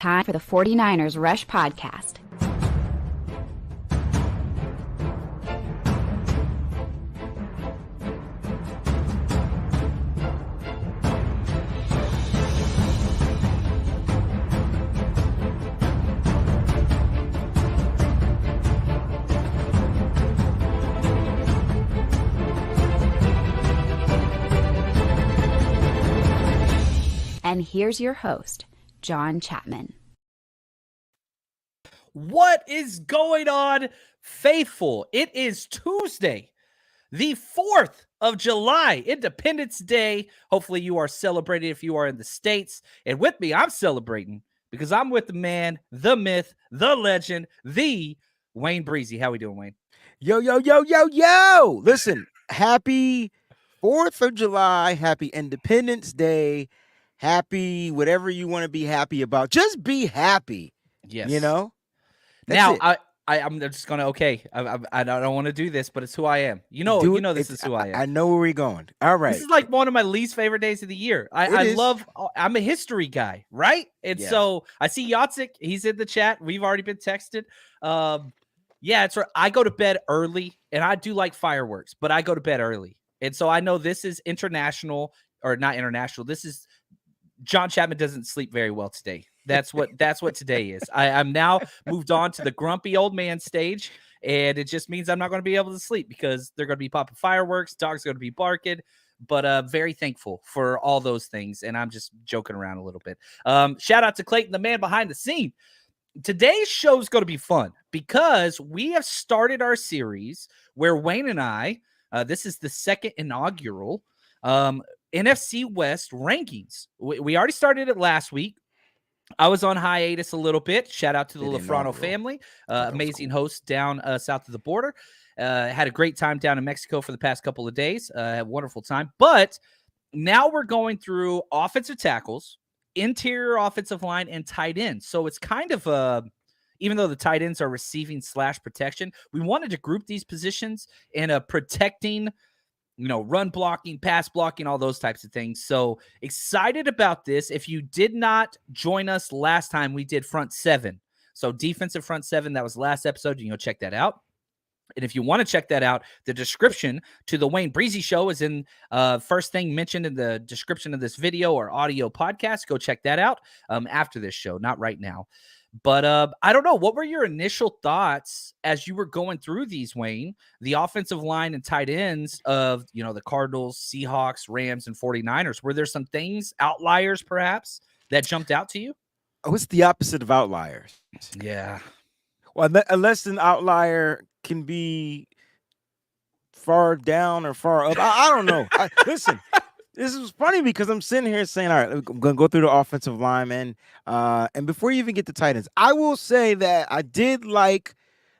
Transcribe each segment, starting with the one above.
Time for the 49ers Rush Podcast. And here's your host, John Chapman. What is going on, faithful? It is Tuesday, the 4th of July, Independence Day. Hopefully you are celebrating if you are in the States. And with me, I'm celebrating because I'm with the man, the myth, the legend, the Wayne Breezy. How we doing, Wayne? Yo, yo, yo, yo, yo. Listen, happy 4th of July. Happy Independence Day. Happy whatever you want to be happy about. Just be happy. Yes. You know? Now, I'm just going to, I don't want to do this, but it's who I am. You know, this is who I am. I know where we're going. All right. This is like one of my least favorite days of the year. I'm a history guy, right? And so I see Yatsik. He's in the chat. We've already been texted. It's right. I go to bed early, and I do like fireworks, but I go to bed early. And so I know this is international, or not international. This is John Chapman doesn't sleep very well today. That's what today is. I'm now moved on to the grumpy old man stage, and it just means I'm not going to be able to sleep because they're going to be popping fireworks. Dogs are going to be barking, but very thankful for all those things. And I'm just joking around a little bit. Shout out to Clayton, the man behind the scene. Today's show is going to be fun because we have started our series where Wayne and I, this is the second inaugural NFC West rankings. We already started it last week. I was on hiatus a little bit. Shout out to the Lafrano family, amazing host down south of the border. Had a great time down in Mexico for the past couple of days. Had a wonderful time. But now we're going through offensive tackles, interior offensive line, and tight ends. So it's kind of even though the tight ends are receiving / protection, we wanted to group these positions in a protecting, run blocking, pass blocking, all those types of things. So excited about this. If you did not join us last time, we did front seven. So defensive front seven, that was last episode. You can go check that out. And if you want to check that out, the description to the Wayne Breezy Show is in first thing mentioned in the description of this video or audio podcast. Go check that out after this show, not right now. But I don't know. What were your initial thoughts as you were going through these, Wayne? The offensive line and tight ends of, the Cardinals, Seahawks, Rams, and 49ers. Were there some things, outliers perhaps, that jumped out to you? Oh, it's the opposite of outliers. Yeah. Well, unless an outlier can be far down or far up. I don't know. Listen. This is funny because I'm sitting here saying, all right, I'm going to go through the offensive linemen. And before you even get to tight ends, I will say that I did like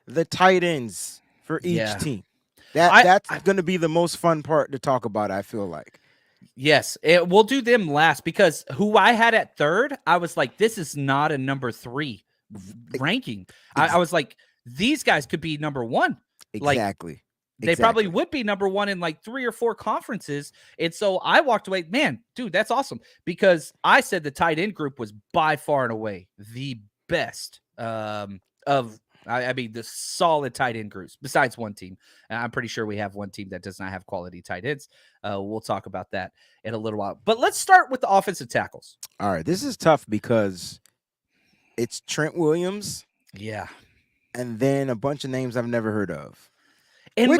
the tight ends for each team. That's going to be the most fun part to talk about, I feel like. Yes, we'll do them last because who I had at third, I was like, this is not a number 3 ranking. I was like, these guys could be number 1. Exactly. They probably would be number 1 in like 3 or 4 conferences. And so I walked away, man, dude, that's awesome. Because I said the tight end group was by far and away the best the solid tight end groups, besides one team. And I'm pretty sure we have one team that does not have quality tight ends. We'll talk about that in a little while. But let's start with the offensive tackles. All right, this is tough because it's Trent Williams. Yeah. And then a bunch of names I've never heard of. And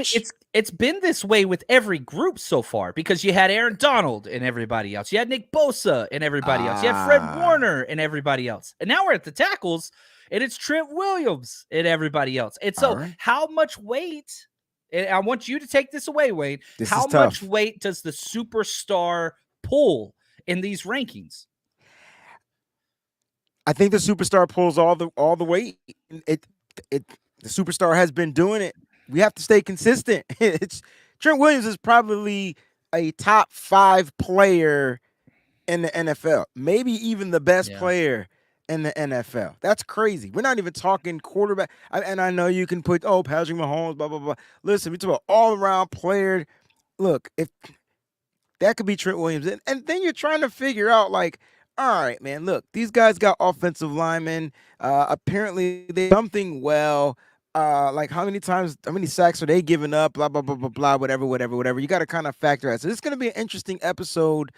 it's been this way with every group so far because you had Aaron Donald and everybody else. You had Nick Bosa and everybody else. You had Fred Warner and everybody else. And now we're at the tackles, and it's Trent Williams and everybody else. And so how much weight – and I want you to take this away, Wade. How much weight does the superstar pull in these rankings? I think the superstar pulls all the weight. The superstar has been doing it. We have to stay consistent. Trent Williams is probably a top 5 player in the NFL, maybe even the best player in the NFL. That's crazy. We're not even talking quarterback. And I know you can put, Patrick Mahomes, blah, blah, blah. Listen, we talk about all-around player. Look, if that could be Trent Williams. And then you're trying to figure out, like, All right, man. Look, these guys got offensive linemen. Apparently, they're something well. Like how many sacks are they giving up? Blah blah blah blah blah. Whatever. You got to kind of factor out. So this is going to be an interesting episode.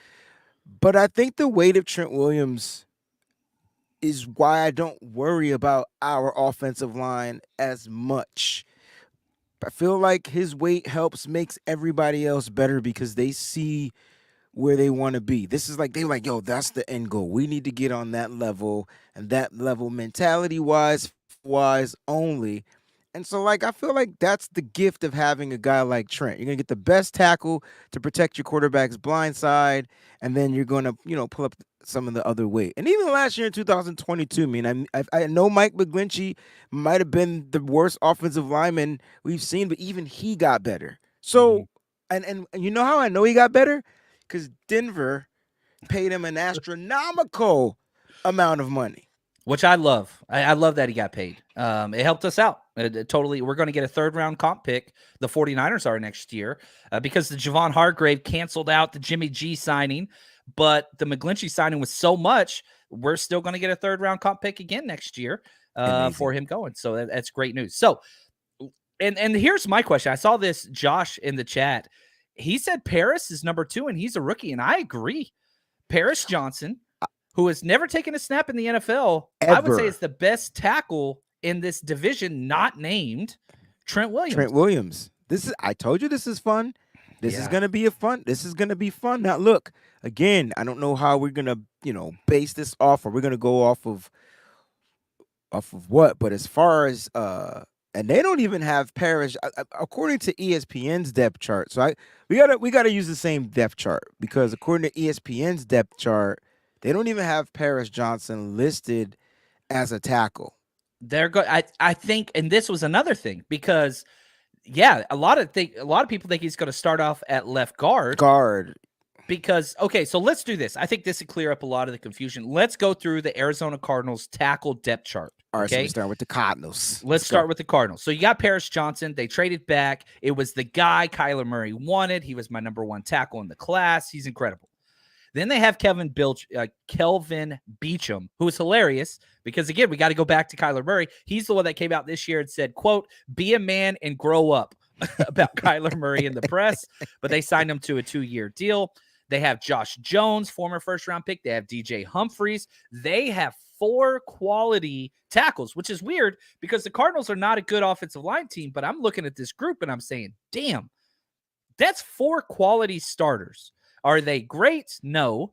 But I think the weight of Trent Williams is why I don't worry about our offensive line as much. I feel like his weight makes everybody else better because they see where they want to be. This is like they're like, yo, that's the end goal. We need to get on that level, and that level mentality wise only. And so, like, I feel like that's the gift of having a guy like Trent. You're gonna get the best tackle to protect your quarterback's blind side, and then you're gonna, pull up some of the other weight. And even last year in 2022, I know Mike McGlinchey might have been the worst offensive lineman we've seen, but even he got better. So, and you know how I know he got better? Because Denver paid him an astronomical amount of money. Which I love. I love that he got paid. It helped us out. Totally. We're going to get a third-round comp pick. The 49ers are next year because the Javon Hargrave canceled out the Jimmy G signing, but the McGlinchey signing was so much, we're still going to get a third-round comp pick again next year for him going. So that's great news. So, and here's my question. I saw this, Josh, in the chat. He said Paris is number 2, and he's a rookie, and I agree. Paris Johnson, who has never taken a snap in the NFL, ever. I would say is the best tackle in this division, not named Trent Williams. I told you this is fun. This is gonna be fun. Now look, again, I don't know how we're gonna, base this off, or we're gonna go off of what, but as far as and they don't even have Parrish according to ESPN's depth chart. So we gotta use the same depth chart, because according to ESPN's depth chart, they don't even have Paris Johnson listed as a tackle. They're good. I think, and this was another thing, because a lot of people think he's going to start off at left guard. Because so let's do this. I think this would clear up a lot of the confusion. Let's go through the Arizona Cardinals tackle depth chart. All right, so we start with the Cardinals. Let's start with the Cardinals. So you got Paris Johnson. They traded back. It was the guy Kyler Murray wanted. He was my number 1 tackle in the class. He's incredible. Then they have Kelvin Beachum, who is hilarious because, again, we got to go back to Kyler Murray. He's the one that came out this year and said, quote, "Be a man and grow up," about Kyler Murray in the press. But they signed him to a 2-year deal. They have Josh Jones, former first-round pick. They have DJ Humphries. They have 4 quality tackles, which is weird because the Cardinals are not a good offensive line team. But I'm looking at this group and I'm saying, damn, that's 4 quality starters. Are they great? No,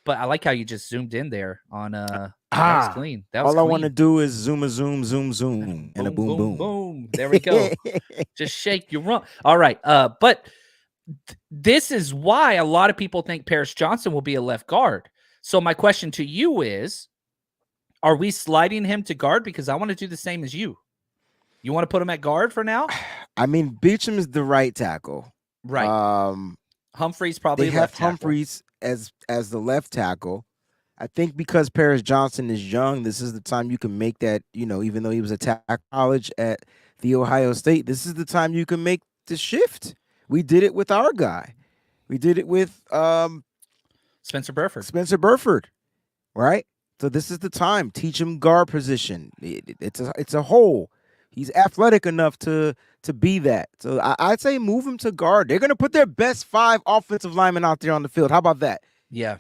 but I like how you just zoomed in there on that was clean. That was all clean. I want to do is zoom, and a boom. There we go. Just shake your rump. All right, but this is why a lot of people think Paris Johnson will be a left guard. So my question to you is, are we sliding him to guard? Because I want to do the same as you. You want to put him at guard for now? I mean, Beachum is the right tackle, right? Humphries probably they have Humphries as the left tackle. I think because Paris Johnson is young, this is the time you can make that, even though he was a tackle college at the Ohio State, this is the time you can make the shift. We did it with our guy. We did it with Spencer Burford. Right? So this is the time. Teach him guard position. It's a hole. He's athletic enough to be that. So I'd say move him to guard. They're going to put their best 5 offensive linemen out there on the field. How about that? Yeah.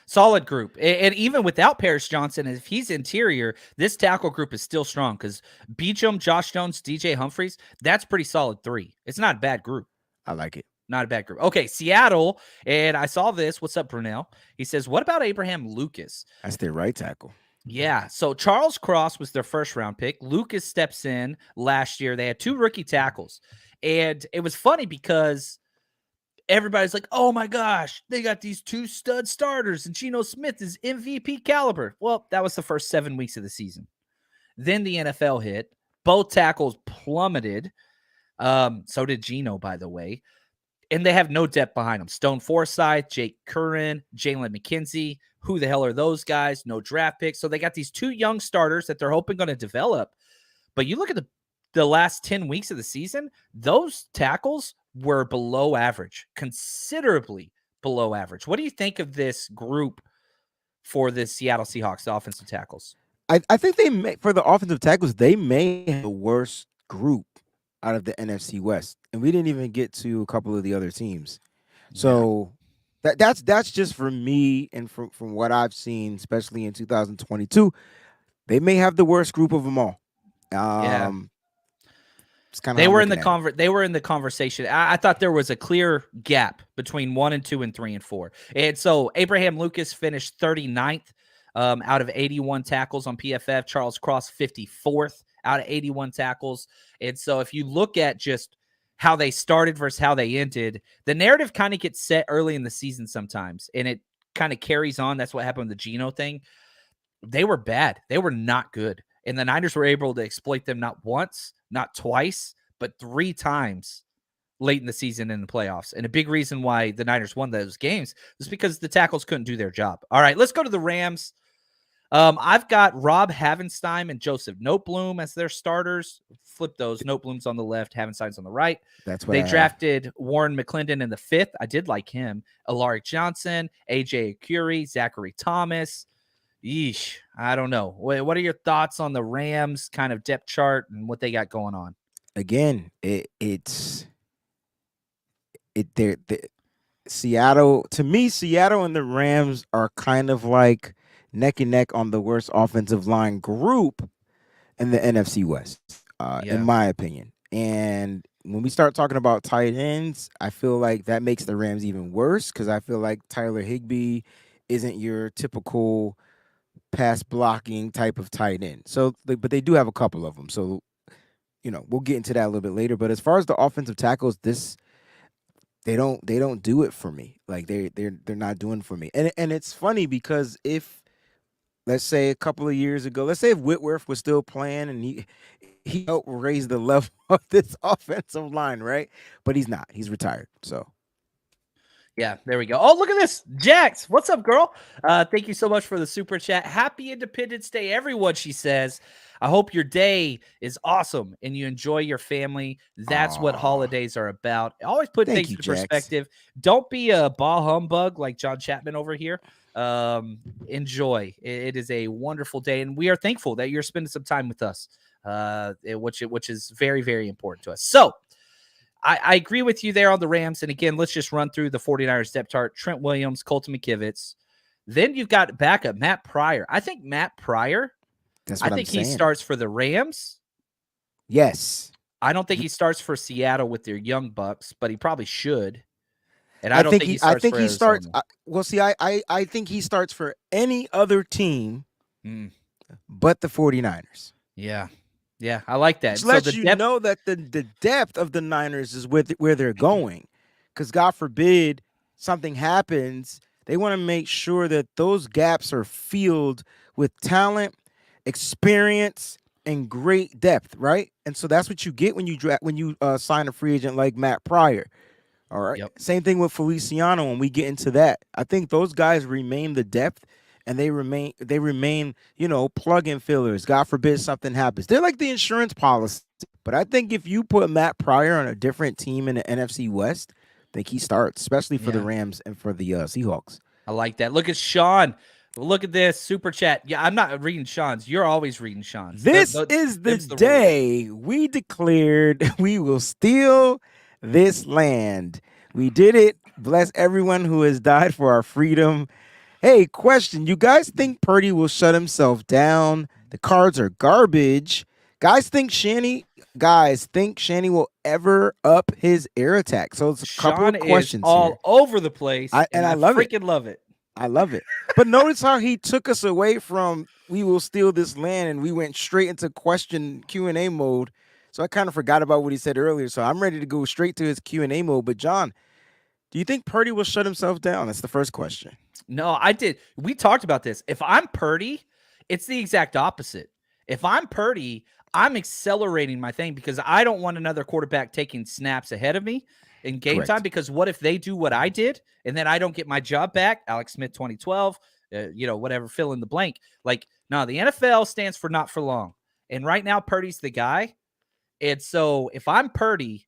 Solid group. And even without Paris Johnson, if he's interior, this tackle group is still strong because Beachum, Josh Jones, DJ Humphries, that's pretty solid 3. It's not a bad group. I like it. Not a bad group. Okay, Seattle, and I saw this. What's up, Brunel? He says, what about Abraham Lucas? That's their right tackle. Yeah, so Charles Cross was their first-round pick. Lucas steps in last year. They had 2 rookie tackles, and it was funny because everybody's like, oh, my gosh, they got these 2 stud starters, and Geno Smith is MVP caliber. Well, that was the first 7 weeks of the season. Then the NFL hit. Both tackles plummeted. So did Geno, by the way. And they have no depth behind them. Stone Forsythe, Jake Curran, Jalen McKenzie. Who the hell are those guys? No draft picks. So they got these 2 young starters that they're hoping going to develop. But you look at the last 10 weeks of the season, those tackles were below average, considerably below average. What do you think of this group for the Seattle Seahawks, the offensive tackles. I think for the offensive tackles, they may have the worst group out of the NFC West, and we didn't even get to a couple of the other teams. So that's just for me, and from what I've seen, especially in 2022, they may have the worst group of them all. They were in the conversation. I thought there was a clear gap between 1 and 2 and 3 and 4. And so Abraham Lucas finished 39th out of 81 tackles on PFF. Charles Cross 54th out of 81 tackles. And so if you look at just how they started versus how they ended, the narrative kind of gets set early in the season sometimes, and it kind of carries on. That's what happened with the Geno thing. They were bad. They were not good. And the Niners were able to exploit them not once, not twice, but 3 times late in the season in the playoffs. And a big reason why the Niners won those games was because the tackles couldn't do their job. All right, let's go to the Rams. I've got Rob Havenstein and Joseph Noteboom as their starters. Flip those. Noteboom's on the left, Havenstein's on the right. That's what they drafted. Warren McClendon in the 5th. I did like him. Alaric Johnson, AJ Akuri, Zachary Thomas. Yeesh, I don't know. What are your thoughts on the Rams kind of depth chart and what they got going on? Again, Seattle, to me, Seattle and the Rams are kind of like neck and neck on the worst offensive line group in the NFC West, in my opinion. And when we start talking about tight ends, I feel like that makes the Rams even worse, because I feel like Tyler Higbee isn't your typical pass blocking type of tight end. So, but they do have a couple of them. So, we'll get into that a little bit later. But as far as the offensive tackles, they don't do it for me. Like they're not doing it for me. And it's funny because if, let's say a couple of years ago, let's say if Whitworth was still playing and he helped raise the level of this offensive line, right? But he's not. He's retired. So. Yeah, there we go. Oh, look at this. Jax, what's up, girl? Thank you so much for the super chat. Happy Independence Day, everyone, she says. I hope your day is awesome and you enjoy your family. That's what holidays are about. Always put things into perspective. Don't be a bah humbug like John Chapman over here. Enjoy. It is a wonderful day, and we are thankful that you're spending some time with us, which is very, very important to us. So, I agree with you there on the Rams. And again, let's just run through the 49ers depth chart. Trent Williams, Colton McKivitz. Then you've got backup Matt Pryor. I think Matt Pryor, he starts for the Rams. Yes. I don't think he starts for Seattle with their young bucks, but he probably should. And I think he starts. I think he starts for any other team but the 49ers. Yeah. Yeah, I like that. Which lets you know that the depth of the Niners is where they're going. Because God forbid something happens, they want to make sure that those gaps are filled with talent, experience, and great depth, right? And so that's what you get when you sign a free agent like Matt Pryor. All right. Yep. Same thing with Feliciano when we get into that. I think those guys remain the depth. And they remain, plug-in fillers. God forbid something happens. They're like the insurance policy. But I think if you put Matt Pryor on a different team in the NFC West, I think he starts, especially for the Rams and for the Seahawks. I like that. Look at Sean. Look at this super chat. Yeah, I'm not reading Sean's. You're always reading Sean's. This is the day we declared we will steal this land. We did it. Bless everyone who has died for our freedom. Hey, question. You guys think Purdy will shut himself down? The Cards are garbage. Guys think Shanny will ever up his air attack? So it's a couple of questions all over the place. I love it. Love it. I love it. But notice how he took us away from we will steal this land and we went straight into Q&A mode. So I kind of forgot about what he said earlier. So I'm ready to go straight to his Q&A mode. But John, do you think Purdy will shut himself down? That's the first question. No, I did. We talked about this. If I'm Purdy, it's the exact opposite. If I'm Purdy, I'm accelerating my thing because I don't want another quarterback taking snaps ahead of me in game time, because what if they do what I did and then I don't get my job back? Alex Smith 2012, whatever, fill in the blank. Like, no, the NFL stands for not for long. And right now, Purdy's the guy. And so if I'm Purdy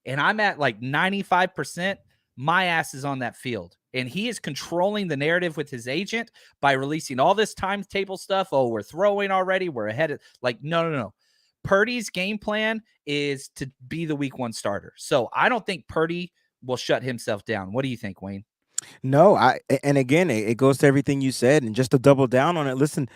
and I'm at like 95%, my ass is on that field. And he is controlling the narrative with his agent by releasing all this timetable stuff. Oh, we're throwing already. We're ahead of no. Purdy's game plan is to be the week 1 starter. So I don't think Purdy will shut himself down. What do you think, Wayne? No, and again, it goes to everything you said, and just to double down on it. Listen,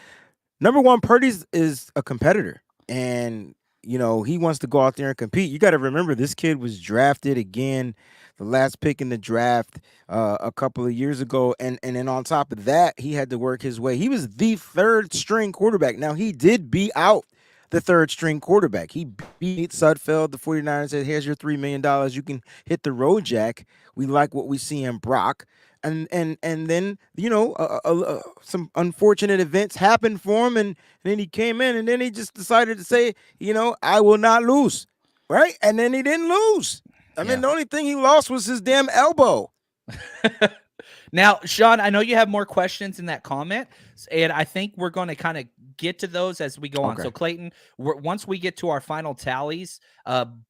number one, Purdy's is a competitor, and he wants to go out there and compete. You got to remember, this kid was drafted again, the last pick in the draft a couple of years ago, and then on top of that, he had to work his way. He was the 3rd string quarterback. Now, he did beat out the 3rd string quarterback. He beat Sudfeld. The 49ers said, here's your $3 million. You can hit the road, Jack. We like what we see in Brock. And then, some unfortunate events happened for him. And then he came in, and then he just decided to say, I will not lose. Right. And then he didn't lose. I mean, the only thing he lost was his damn elbow. Now, Sean, I know you have more questions in that comment, and I think we're going to kind of get to those as we go on. So, Clayton, once we get to our final tallies,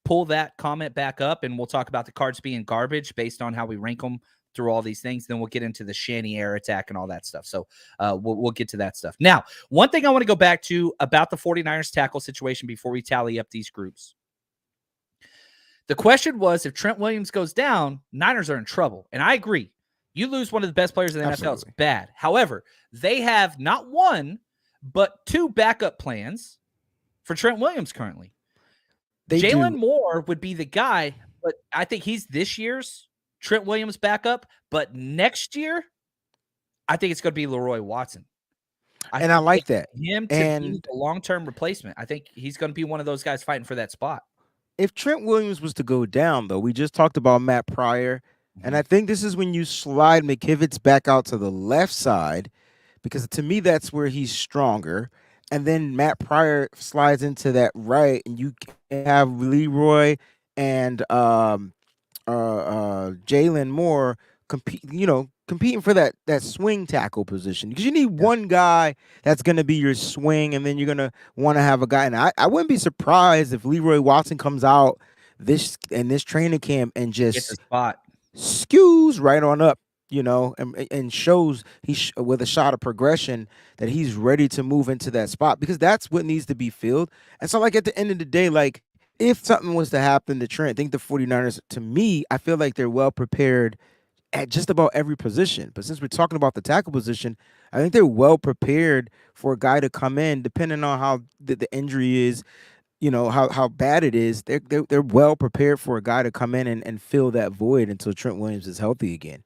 pull that comment back up, and we'll talk about the cards being garbage based on how we rank them through all these things. Then we'll get into the Shanny air attack and all that stuff. So we'll get to that stuff. Now, one thing I want to go back to about the 49ers tackle situation before we tally up these groups. The question was, if Trent Williams goes down, Niners are in trouble. And I agree. You lose one of the best players in the NFL, it's bad. However, they have not 1, but 2 backup plans for Trent Williams currently. Jalen Moore would be the guy, but I think he's this year's Trent Williams backup. But next year, I think it's going to be Leroy Watson. I like that. Him to be the long-term replacement. I think he's going to be one of those guys fighting for that spot. If Trent Williams was to go down, though, we just talked about Matt Pryor. And I think this is when you slide McKivitz back out to the left side, because to me, that's where he's stronger. And then Matt Pryor slides into that right, and you have Leroy and Jalen Moore competing for that swing tackle position, because you need one guy that's going to be your swing, and then you're going to want to have a guy. And I wouldn't be surprised if Leroy Watson comes out this training camp and just gets a spot. Skews right on up, and shows with a shot of progression that he's ready to move into that spot, because that's what needs to be filled. And so, at the end of the day, if something was to happen to Trent, I think the 49ers, to me, I feel like they're well prepared at just about every position. But since we're talking about the tackle position, I think they're well prepared for a guy to come in, depending on how the injury is, how bad it is. They're well prepared for a guy to come in and fill that void until Trent Williams is healthy again.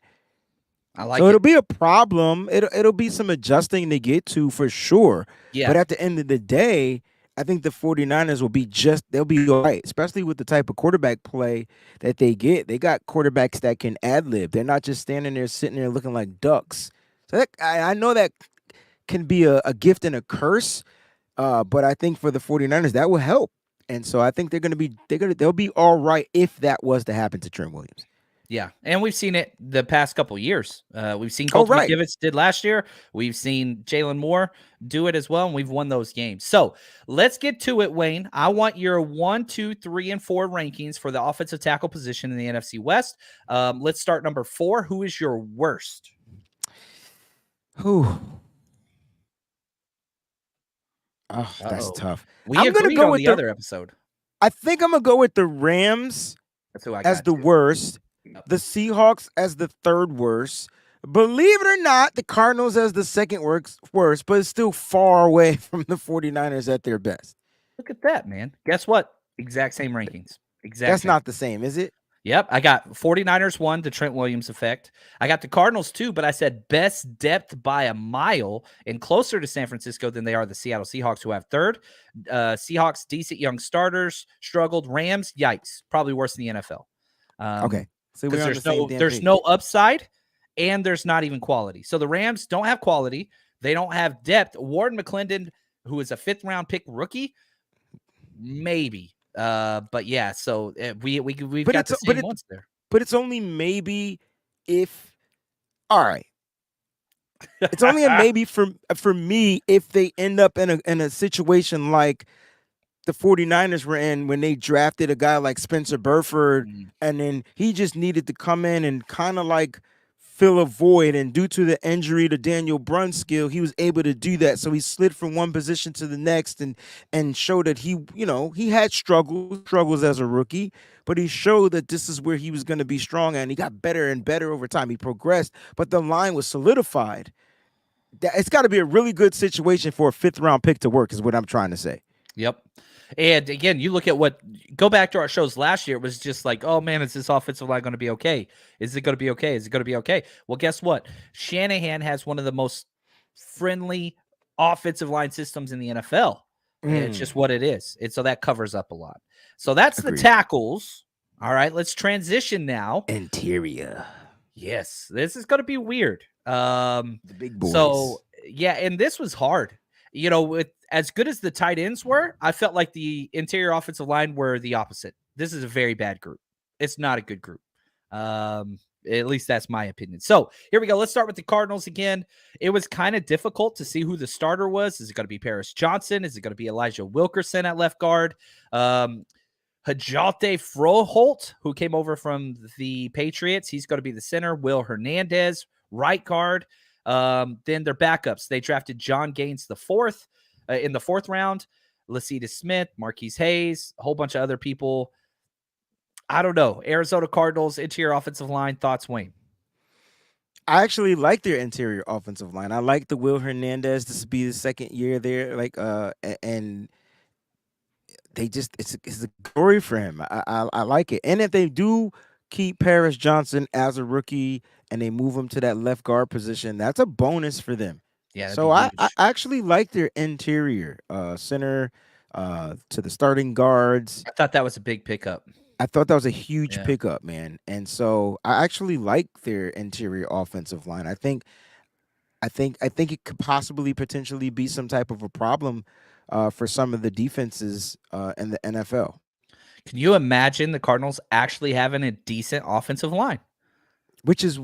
It'll be a problem. It'll be some adjusting to get to for sure. Yeah. But at the end of the day, I think the 49ers they'll be all right, especially with the type of quarterback play that they get. They got quarterbacks that can ad-lib. They're not just standing there, sitting there looking like ducks. So I know that can be a gift and a curse. But I think for the 49ers, that will help. And so I think they'll be all right if that was to happen to Trent Williams. Yeah, and we've seen it the past couple of years. We've seen Colton McKivitz did last year. We've seen Jalen Moore do it as well, and we've won those games. So let's get to it, Wayne. I want your 1, 2, 3, and 4 rankings for the offensive tackle position in the NFC West. Let's start number 4. Who is your worst? Oh, that's tough. I'm going to go with the other episode. I think I'm going to go with the Rams as the worst, the Seahawks as the 3rd worst. Believe it or not, the Cardinals as the 2nd worst, but it's still far away from the 49ers at their best. Look at that, man. Guess what? Exact same rankings. That's not the same, is it? Yep, I got 49ers 1, the Trent Williams effect. I got the Cardinals 2, but I said best depth by a mile and closer to San Francisco than they are the Seattle Seahawks, who have 3rd. Seahawks, decent young starters, struggled. Rams, yikes, probably worse than the NFL. Okay. So there's no upside, and there's not even quality. So the Rams don't have quality. They don't have depth. Warren McClendon, who is a 5th-round pick rookie, maybe. But yeah, so we've got the same ones there. But it's only maybe if. All right. It's only a maybe for me if they end up in a situation like the 49ers were in when they drafted a guy like Spencer Burford, and then he just needed to come in and kind of fill a void, and due to the injury to Daniel Brunskill, he was able to do that. So he slid from one position to the next and showed that he had struggles as a rookie, but he showed that this is where he was going to be strong, and he got better and better over time. He progressed, but the line was solidified. It's got to be a really good situation for a 5th-round pick to work, is what I'm trying to say. Yep. And again, you look at go back to our shows last year. It was just like, oh man, is this offensive line going to be okay? Is it going to be okay? Is it going to be okay? Well, guess what? Shanahan has one of the most friendly offensive line systems in the NFL. It's just what it is. And so that covers up a lot. So that's Agreed. the tackles. All right, let's transition now. Interior. Yes, this is going to be weird. The big boys. So yeah, and this was hard. With as good as the tight ends were, I felt like the interior offensive line were the opposite. This is a very bad group. It's not a good group. At least that's my opinion. So here we go. Let's start with the Cardinals again. It was kind of difficult to see who the starter was. Is it going to be Paris Johnson? Is it going to be Elijah Wilkerson at left guard? Hajate Froholt, who came over from the Patriots, he's going to be the center. Will Hernandez, right guard. Then their backups. They drafted John Gaines the fourth in the 4th round. Lacita Smith, Marquise Hayes, a whole bunch of other people. I don't know. Arizona Cardinals interior offensive line. Thoughts, Wayne? I actually like their interior offensive line. I like the Will Hernandez. This will be the 2nd year there. And they just it's a glory for him. I like it. And if they do keep Paris Johnson as a rookie and they move him to that left guard position, that's a bonus for them. Yeah. So I actually like their interior center to the starting guards. I thought that was a big pickup. I thought that was a huge pickup, man. And so I actually like their interior offensive line. I think it could possibly potentially be some type of a problem for some of the defenses in the NFL. Can you imagine the Cardinals actually having a decent offensive line? Which is,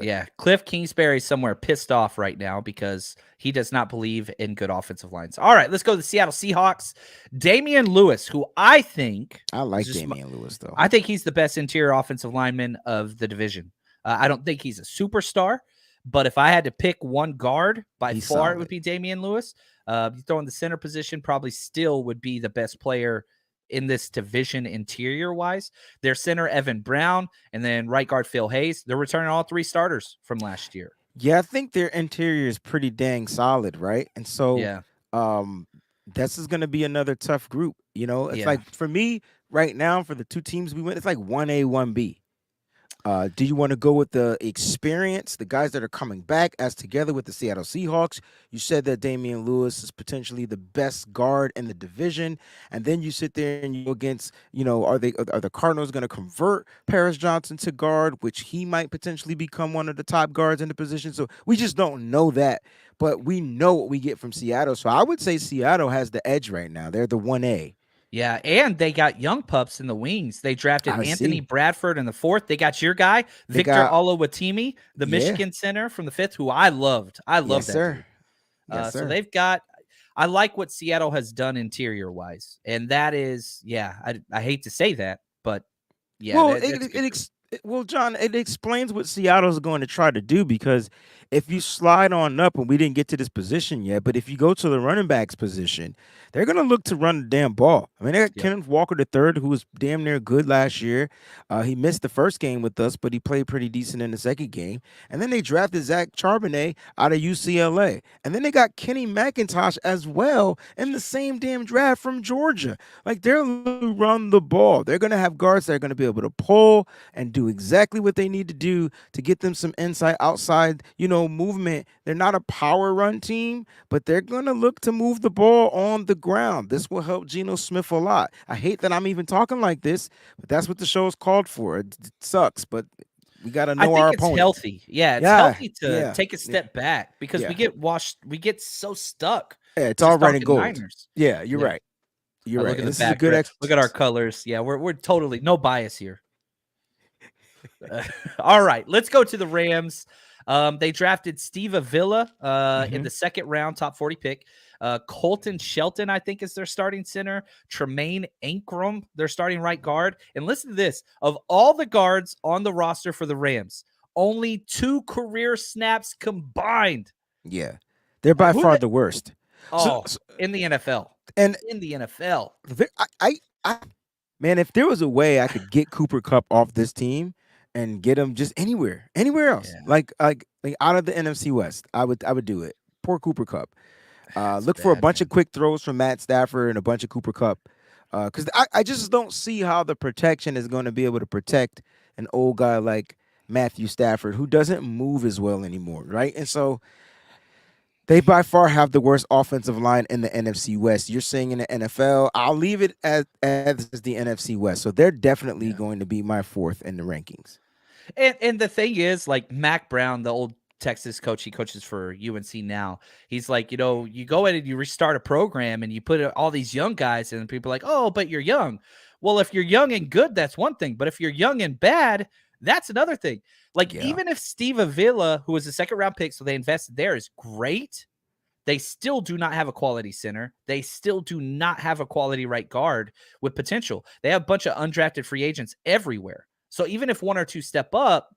yeah. Cliff Kingsbury's somewhere pissed off right now because he does not believe in good offensive lines. All right, let's go to the Seattle Seahawks. Damian Lewis, who I like Damian Lewis, though. I think he's the best interior offensive lineman of the division. I don't think he's a superstar, but if I had to pick one guard, he's far solid. It would be Damian Lewis. You throw in the center position, probably still would be the best player in this division interior wise. Their center, Evan Brown, and then right guard, Phil Hayes. They're returning all 3 starters from last year. Yeah, I think their interior is pretty dang solid, right? And so this is going to be another tough group. It's like, for me right now, for the 2 teams we went, it's like 1A, 1B. Do you want to go with the experience, the guys that are coming back, as together with the Seattle Seahawks? You said that Damian Lewis is potentially the best guard in the division, and then you sit there and you go against, are the Cardinals going to convert Paris Johnson to guard, which he might potentially become one of the top guards in the position? So we just don't know that, but we know what we get from Seattle. So I would say Seattle has the edge right now. They're the 1A. Yeah, and they got young pups in the wings. They drafted Anthony Bradford in the 4th. They got your guy, Victor Olawatimi, the Michigan center from the 5th, who I loved. I love that. Sir. Yes, so sir. they've got – I like what Seattle has done interior-wise, and that is – I hate to say that, but well, John, it explains what Seattle's going to try to do, because if you slide on up, and we didn't get to this position yet, but if you go to the running backs position, they're going to look to run the damn ball. I mean, they got Kenneth Walker III, who was damn near good last year. He missed the first game with us, but he played pretty decent in the second game. And then they drafted Zach Charbonnet out of UCLA. And then they got Kenny McIntosh as well in the same damn draft from Georgia. Like, they're going to run the ball. They're going to have guards that are going to be able to pull and do exactly what they need to do to get them some inside, outside, movement. They're not a power run team, but they're going to look to move the ball on the ground. This will help Geno Smith a lot. I hate that I'm even talking like this, but that's what the show's called for. It sucks, but we got to know our opponent. It's healthy. Yeah, it's healthy to take a step back, because we get washed. We get so stuck. Yeah, it's all right and gold. Niners. Yeah, you're right. You're right. Look at the back. Look at our colors. Yeah, we're totally no bias here. All right, let's go to the Rams. They drafted Steve Avila in the 2nd round, top 40 pick. Colton Shelton, I think, is their starting center. Tremaine Ankrum, their starting right guard. And listen to this. Of all the guards on the roster for the Rams, only 2 career snaps combined. Yeah, they're by far the worst. In the NFL. And in the NFL. I man, if there was a way I could get Cooper Kupp off this team and get him just anywhere else, like out of the NFC West, I would do it. Poor Cooper Kupp. Look for a bunch of quick throws from Matt Stafford and a bunch of Cooper Kupp, because I just don't see how the protection is going to be able to protect an old guy like Matthew Stafford, who doesn't move as well anymore, right? And so they by far have the worst offensive line in the NFC West. You're saying in the NFL, I'll leave it as the NFC West. So they're definitely going to be my 4th in the rankings. And the thing is, like Mac Brown, the old Texas coach, he coaches for UNC now. He's like, you go in and you restart a program and you put all these young guys and people are like, oh, but you're young. Well, if you're young and good, that's one thing. But if you're young and bad, that's another thing. Like, even if Steve Avila, who was a 2nd-round pick, so they invested there, is great, they still do not have a quality center. They still do not have a quality right guard with potential. They have a bunch of undrafted free agents everywhere. So even if 1 or 2 step up,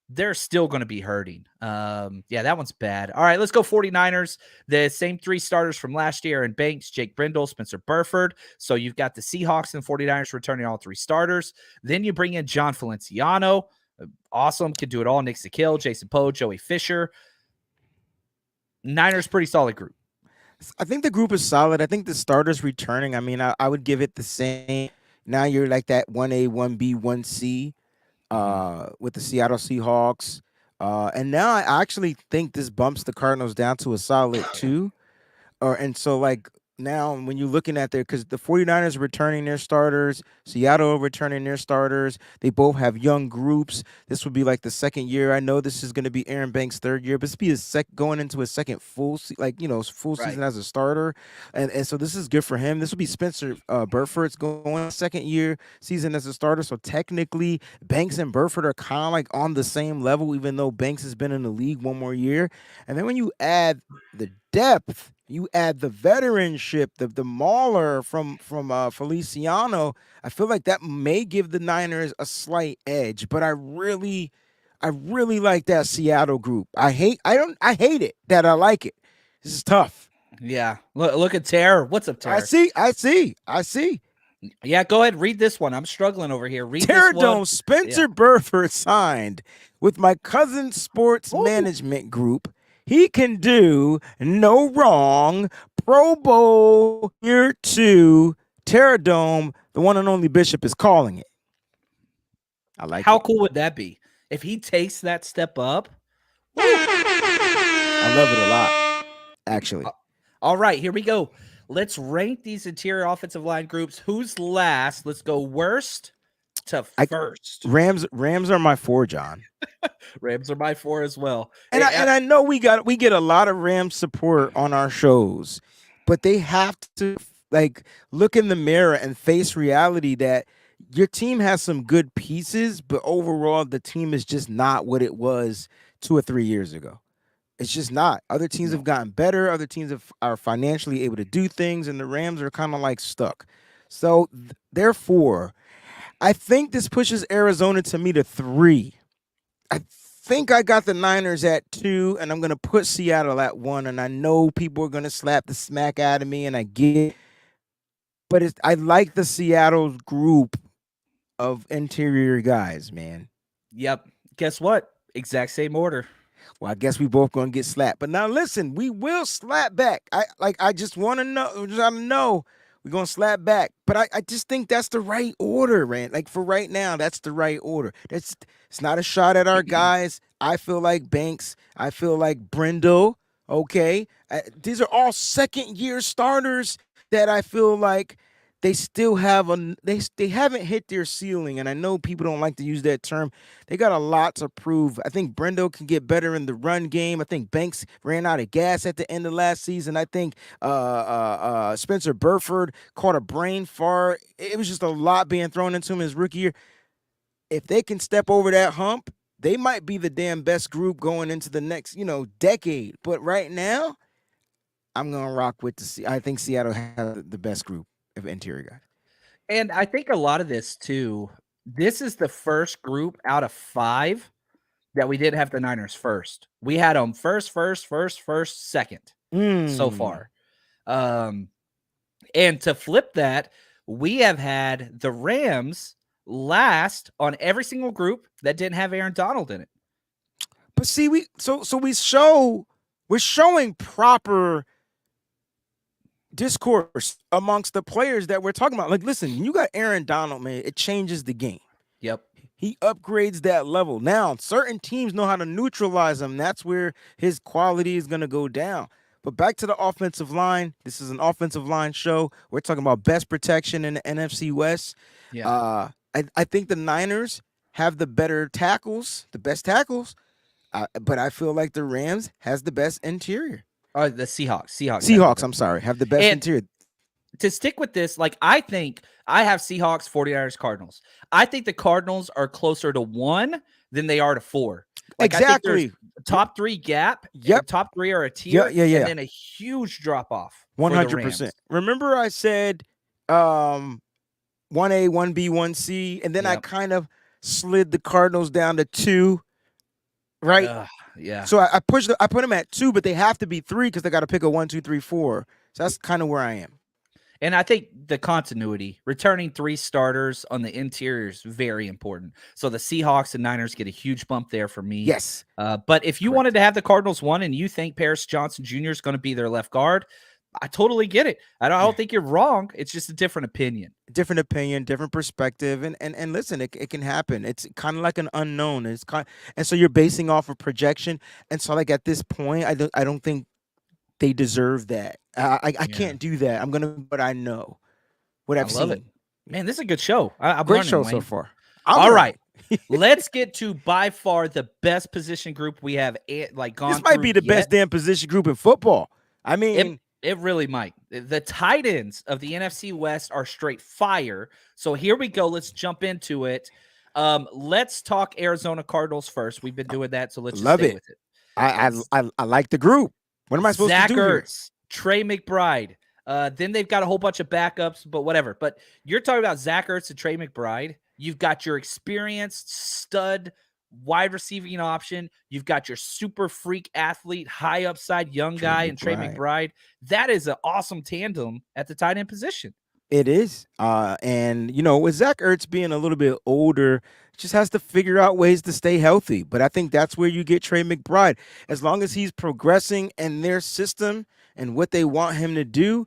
they're still going to be hurting. That one's bad. All right, let's go 49ers. The same 3 starters from last year in Banks, Jake Brindle, Spencer Burford. So you've got the Seahawks and 49ers returning all 3 starters. Then you bring in John Feliciano. Awesome. Could do it all. Nick Sakill, Jason Poe, Joey Fisher. Niners, pretty solid group. I think the group is solid. I think the starters returning, I mean, I would give it the same. Now you're like that 1A, 1B, 1C with the Seattle Seahawks. And now I actually think this bumps the Cardinals down to a solid 2. And so, like, now when you're looking at there, because the 49ers are returning their starters, Seattle returning their starters, they both have young groups. This would be like the 2nd year. I know this is going to be Aaron Banks' 3rd year, but this be going into a second full season as a starter. And so this is good for him. This will be Spencer Burford's going 2nd year season as a starter. So technically, Banks and Burford are kind of like on the same level, even though Banks has been in the league 1 more year. And then when you add the depth, you add the veteranship, the mauler from Feliciano, I feel like that may give the Niners a slight edge. But I really like that Seattle group. I hate it that I like it. This is tough. Yeah. Look at Terror. What's up, Terror? I see. Yeah, go ahead. Read this one. I'm struggling over here. Read Terror this one. Dome, Spencer Burford signed with my cousin sports management group. He can do no wrong. Pro Bowl year 2. Terror Dome, the one and only Bishop is calling it. I like How cool would that be if he takes that step up? I love it a lot, actually. All right, here we go. Let's rank these interior offensive line groups. Who's last? Let's go worst to first. Rams are my 4, John. Rams are my 4 as well. And I know we get a lot of Rams support on our shows, but they have to like look in the mirror and face reality that your team has some good pieces, but overall the team is just not what it was 2 or 3 years ago. It's just not. Other teams have gotten better. Other teams are financially able to do things, and the Rams are kind of like stuck. So therefore, I think this pushes Arizona to me to 3. I think I got the Niners at 2, and I'm going to put Seattle at 1, and I know people are going to slap the smack out of me, and I get it. But I like the Seattle group of interior guys, man. Yep. Guess what? Exact same order. Well, I guess we both going to get slapped. But now listen, we will slap back. I just want to know, we're going to slap back. But I just think that's the right order, man. Like for right now, that's the right order. It's not a shot at our guys. I feel like Banks. I feel like Brindle. Okay. These are all 2nd-year starters that I feel like they still have they haven't hit their ceiling, and I know people don't like to use that term. They got a lot to prove. I think Brendo can get better in the run game. I think Banks ran out of gas at the end of last season. I think Spencer Burford caught a brain fart. It was just a lot being thrown into him his rookie year. If they can step over that hump, they might be the damn best group going into the next, decade. But right now, I'm gonna rock with I think Seattle has the best group of interior guys. And I think a lot of this too, this is the first group out of 5 that we did have the Niners first. We had them first, second so far. And to flip that, we have had the Rams last on every single group that didn't have Aaron Donald in it. But see, we're showing proper discourse amongst the players that we're talking about. Like, listen, you got Aaron Donald, man. It changes the game. Yep. He upgrades that level. Now, certain teams know how to neutralize him. That's where his quality is going to go down. But back to the offensive line. This is an offensive line show. We're talking about best protection in the NFC West. Yeah. I think the Niners have the better tackles, the best tackles. But I feel like the Rams has the best interior. The Seahawks, I'm sorry, have the best interior. To stick with this, like, I think I have Seahawks, 49ers, Cardinals. I think the Cardinals are closer to 1 than they are to 4. Like, exactly. I think there's top 3 gap. Yep. Top 3 are a tier. Yeah. And then a huge drop off. 100%. Remember I said 1A, 1B, 1C, and then I kind of slid the Cardinals down to 2. Right. Yeah. So I put them at 2, but they have to be 3 because they got to pick a 1, 2, 3, 4. So that's kind of where I am. And I think the continuity, returning 3 starters on the interior is very important. So the Seahawks and Niners get a huge bump there for me. Yes. But if you wanted to have the Cardinals 1 and you think Paris Johnson Jr. is going to be their left guard, I totally get it. I don't think you're wrong. It's just a different opinion. Different perspective, and listen, it can happen. It's kind of like an unknown. And so you're basing off of projection. And so, like, at this point, I don't think they deserve that. I can't do that. I'm gonna, but I know what I've seen. It. Man, this is a good show. I'm great learning, show Wayne. so far. All right. Let's get to by far the best position group we have gone. This might be the best damn position group in football. I mean. It really might. The tight ends of the NFC West are straight fire. So here we go. Let's jump into it. Let's talk Arizona Cardinals first. We've been doing that, so let's just stay with it. I like the group. What am I supposed to do here? Trey McBride. Then they've got a whole bunch of backups, but whatever. But you're talking about Zach Ertz and Trey McBride. You've got your experienced stud wide receiving option. You've got your super freak athlete, high upside young guy, and Trey McBride. That is an awesome tandem at the tight end position. It is. And, with Zach Ertz being a little bit older, just has to figure out ways to stay healthy. But I think that's where you get Trey McBride. As long as he's progressing in their system and what they want him to do,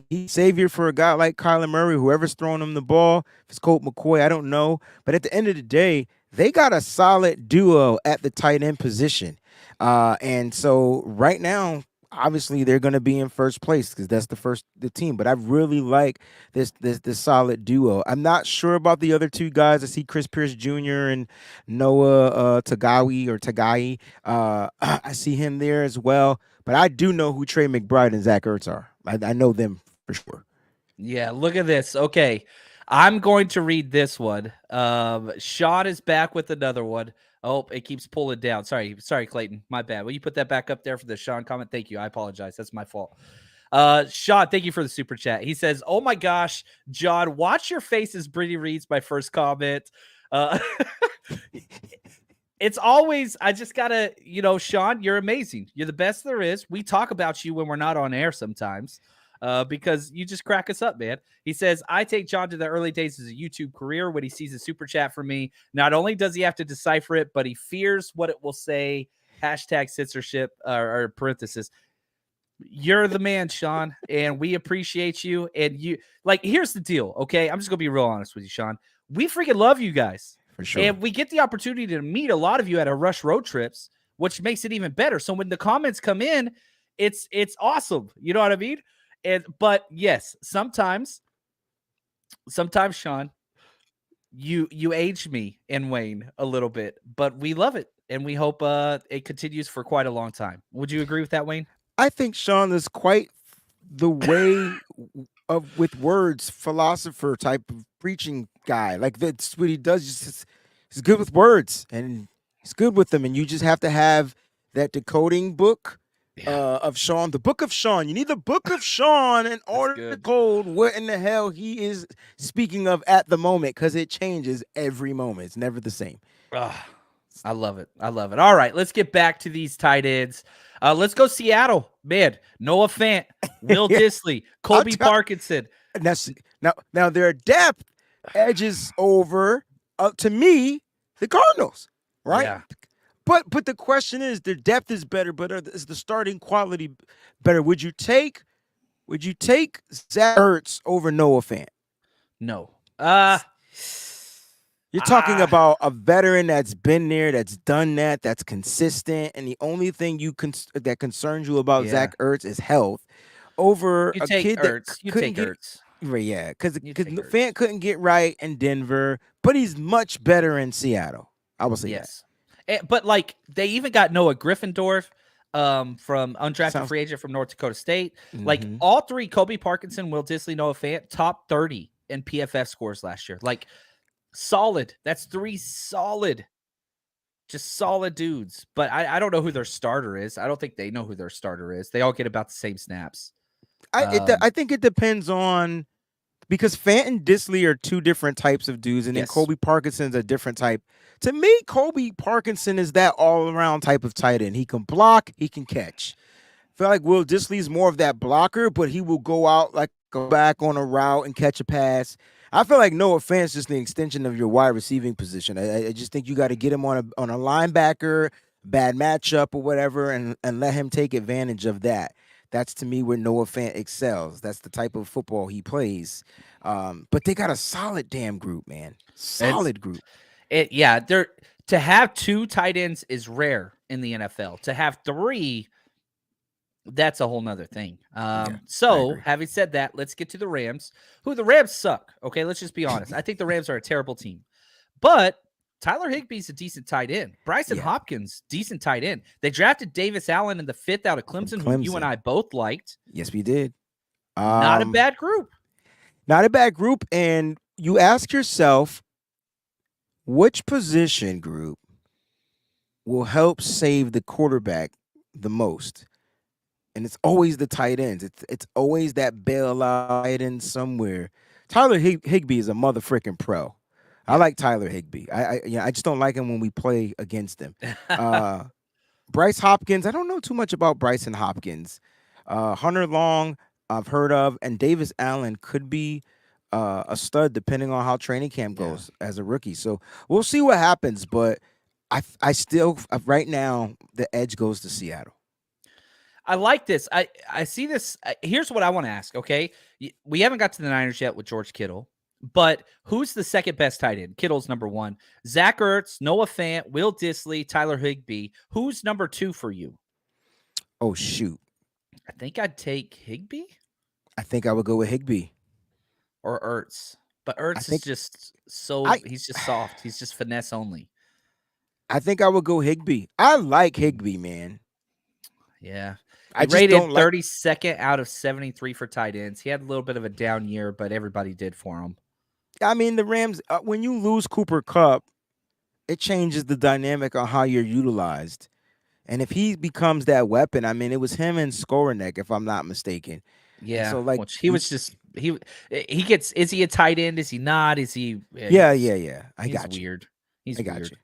he's savior for a guy like Kyler Murray, whoever's throwing him the ball. If it's Colt McCoy, I don't know. But at the end of the day, they got a solid duo at the tight end position. And so right now, obviously they're going to be in first place because that's the team. But I really like this solid duo. I'm not sure about the other 2 guys. I see Chris Pierce Jr. and Noah Tagai. I see him there as well. But I do know who Trey McBride and Zach Ertz are. I know them for sure. Yeah, look at this. Okay, I'm going to read this one. Sean is back with another one. Oh, it keeps pulling down. Sorry, Clayton. My bad. Will you put that back up there for the Sean comment? Thank you. I apologize. That's my fault. Sean, thank you for the super chat. He says, "Oh my gosh, John, watch your face as Brittany reads my first comment." It's always, I just gotta, Sean, you're amazing. You're the best there is. We talk about you when we're not on air sometimes. Because you just crack us up, man. He says, I take John to the early days of his YouTube career when he sees a super chat from me. Not only does he have to decipher it, but he fears what it will say. Hashtag censorship or parenthesis. You're the man, Sean, and we appreciate you. And here's the deal, okay? I'm just going to be real honest with you, Sean. We freaking love you guys. For sure. And we get the opportunity to meet a lot of you at our Rush road trips, which makes it even better. So when the comments come in, it's awesome. You know what I mean? But yes, sometimes, Sean, you age me and Wayne a little bit, but we love it and we hope it continues for quite a long time. Would you agree with that, Wayne? I think Sean is quite the way of with words, philosopher type of preaching guy. Like that's what he does. He's good with words and he's good with them, and you just have to have that decoding book. Of Sean, the book of Sean. You need the book of Sean in order to code what in the hell he is speaking of at the moment, because it changes every moment. It's never the same. I love it. I love it. All right, let's get back to these tight ends. Let's go Seattle. Man, Noah Fant, Will Dissly, Colby Parkinson. Now their depth edges over, to me, the Cardinals, right? Yeah. But the question is, their depth is better, but is the starting quality better? Would you take Zach Ertz over Noah Fant? No. You're talking about a veteran that's been there, that's done that, that's consistent, and the only thing that concerns you about Zach Ertz is health. Over a kid Ertz. that couldn't get Ertz. Right, yeah, because Fant couldn't get right in Denver, but he's much better in Seattle. I will say that. But like they even got Noah Griffendorf from undrafted free agent from North Dakota State. Mm-hmm. Like all three, Colby Parkinson, Will Dissly, Noah Fant, top 30 in PFF scores last year. Like solid. That's three solid, just solid dudes. But I don't know who their starter is. I don't think they know who their starter is. They all get about the same snaps. I think it depends on, because Fant and Dissly are two different types of dudes, and then Colby Parkinson's a different type. To me, Colby Parkinson is that all-around type of tight end. He can block, he can catch. I feel like Will Dissly is more of that blocker, but he will go out like go back on a route and catch a pass. I feel like Noah Fant's just the extension of your wide receiving position. I just think you got to get him on a linebacker, bad matchup or whatever, and let him take advantage of that. That's, to me, where Noah Fant excels. That's the type of football he plays. But they got a solid damn group, man. Solid group. To have two tight ends is rare in the NFL. To have three, that's a whole nother thing. So, having said that, let's get to the Rams, who the Rams suck. Okay, let's just be honest. I think the Rams are a terrible team. But Tyler Higbee's a decent tight end. Bryson Hopkins, decent tight end. They drafted Davis Allen in the 5th out of Clemson, who you and I both liked. Yes, we did. Not a bad group. Not a bad group. And you ask yourself, which position group will help save the quarterback the most? And it's always the tight ends. It's always that bailout tight end somewhere. Tyler Higbee is a motherfucking pro. I like Tyler Higbee. I just don't like him when we play against him. Bryce Hopkins, I don't know too much about Bryson Hopkins. Hunter Long, I've heard of, and Davis Allen could be a stud depending on how training camp goes as a rookie. So we'll see what happens, but I still, right now, the edge goes to Seattle. I like this. I see this. Here's what I want to ask, okay? We haven't got to the Niners yet with George Kittle. But who's the second best tight end? Kittle's number 1. Zach Ertz, Noah Fant, Will Dissly, Tyler Higbee. Who's number 2 for you? Oh, shoot. I think I'd take Higbee. I think I would go with Higbee. Or Ertz. But Ertz is just he's just soft. He's just finesse only. I think I would go Higbee. I like Higbee, man. Yeah. I rated 32nd out of 73 for tight ends. He had a little bit of a down year, but everybody did for him. I mean, the Rams, when you lose Cooper Kupp, it changes the dynamic on how you're utilized. And if he becomes that weapon, I mean, it was him and Skowronek, if I'm not mistaken. Yeah. So like he was just he gets. Is he a tight end? Is he not? Is he? Yeah. I he's got you. Weird. He's I got weird. You.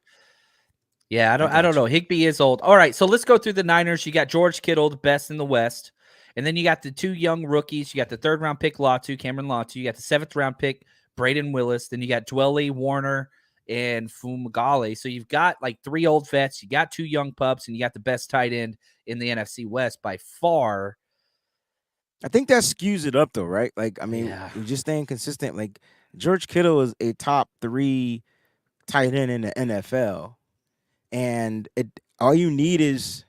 Yeah, I don't know. Higbee is old. All right, so let's go through the Niners. You got George Kittle, the best in the West. And then you got the 2 young rookies. You got the 3rd-round pick, Cameron Latu. You got the 7th-round pick, Braden Willis. Then you got Dwelly, Warner, and Fumagalli. So you've got like 3 old vets. You got 2 young pups, and you got the best tight end in the NFC West by far. I think that skews it up, though, right? Like, I mean, we're just staying consistent. Like, George Kittle is a top 3 tight end in the NFL. And all you need is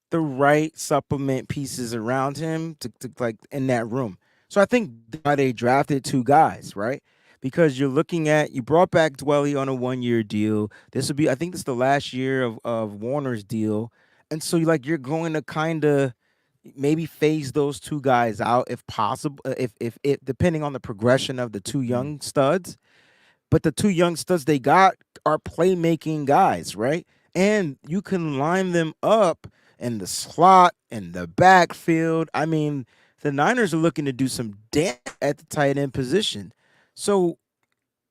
the right supplement pieces around him to like in that room. So I think why they drafted 2 guys, right? Because you brought back Dwelly on a 1-year deal. This would be, I think this is the last year of Warner's deal. And so you're going to kind of maybe phase those 2 guys out if possible, if depending on the progression of the 2 young studs. But the 2 young studs they got are playmaking guys, right? And you can line them up in the slot, in the backfield. I mean, the Niners are looking to do some damage at the tight end position. So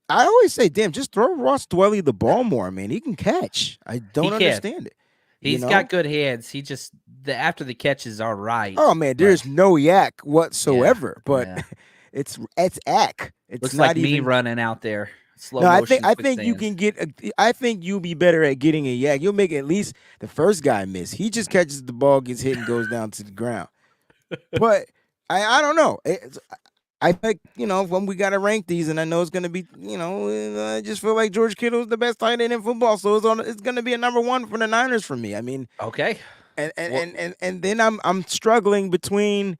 I always say, damn, just throw Ross Dwelly the ball more, man. He can catch. I don't understand it. He's got good hands. He just after the catches are right. Oh man, there's no yak whatsoever. But it's ack. It's looks not like even me running out there. Slow no, motion. I think you can get. I think you'll be better at getting a yak. You'll make at least the first guy miss. He just catches the ball, gets hit, and goes down to the ground. But I don't know. I think, when we got to rank these, and I know it's going to be, I just feel like George Kittle is the best tight end in football, so it's going to be a number one for the Niners for me. I mean, okay, and then I'm struggling between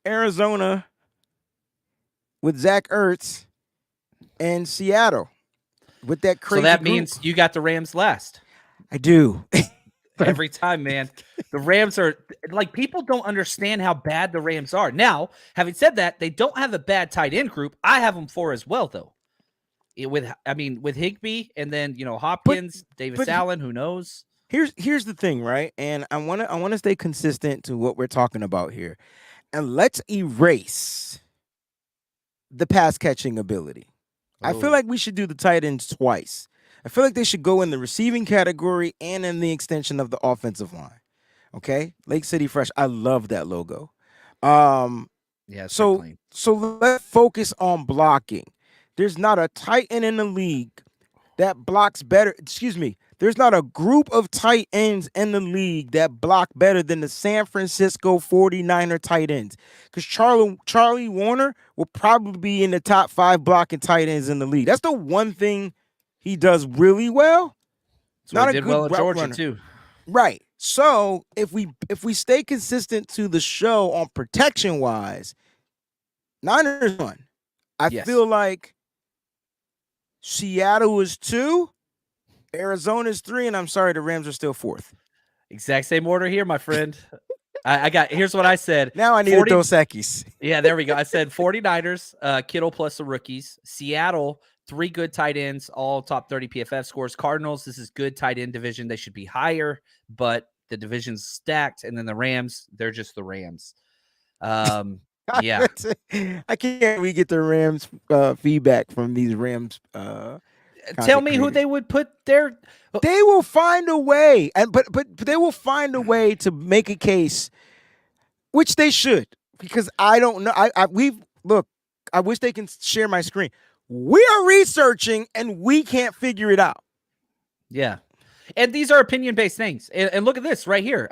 Arizona with Zach Ertz and Seattle with that crazy. So that group. means you got the Rams last. I do. Every time, man. The Rams are like, people don't understand how bad the Rams are. Now, having said that, they don't have a bad tight end group. I have them 4 as well, though. With Higbee and then Hopkins, Davis Allen, who knows? Here's the thing, right? And I wanna stay consistent to what we're talking about here. And let's erase the pass catching ability. Ooh. I feel like we should do the tight ends twice. I feel like they should go in the receiving category and in the extension of the offensive line. Okay? Lake City Fresh. I love that logo. Yeah. So let's focus on blocking. There's not a tight end in the league that blocks better. Excuse me. There's not a group of tight ends in the league that block better than the San Francisco 49er tight ends. Because Charlie Warner will probably be in the top 5 blocking tight ends in the league. That's the one thing he does really well. So not he did well at Georgia runner. Too. Right. So if we stay consistent to the show on protection wise, Niners 1. I feel like Seattle is 2, Arizona is 3, and I'm sorry, the Rams are still 4th. Exact same order here, my friend. Here's what I said. Now I need a Dos Equis. Yeah, there we go. I said 49ers, Kittle plus the rookies. Seattle, 3 good tight ends, all top 30 PFF scores. Cardinals, this is good tight end division. They should be higher, but the division's stacked. And then the Rams, they're just the Rams. Yeah. I can't we get the Rams feedback from these Rams. Tell me who they would put there. They will find a way, but they will find a way to make a case, which they should, because I don't know. I wish they can share my screen. We are researching and we can't figure it out. Yeah, and these are opinion-based things. And look at this right here.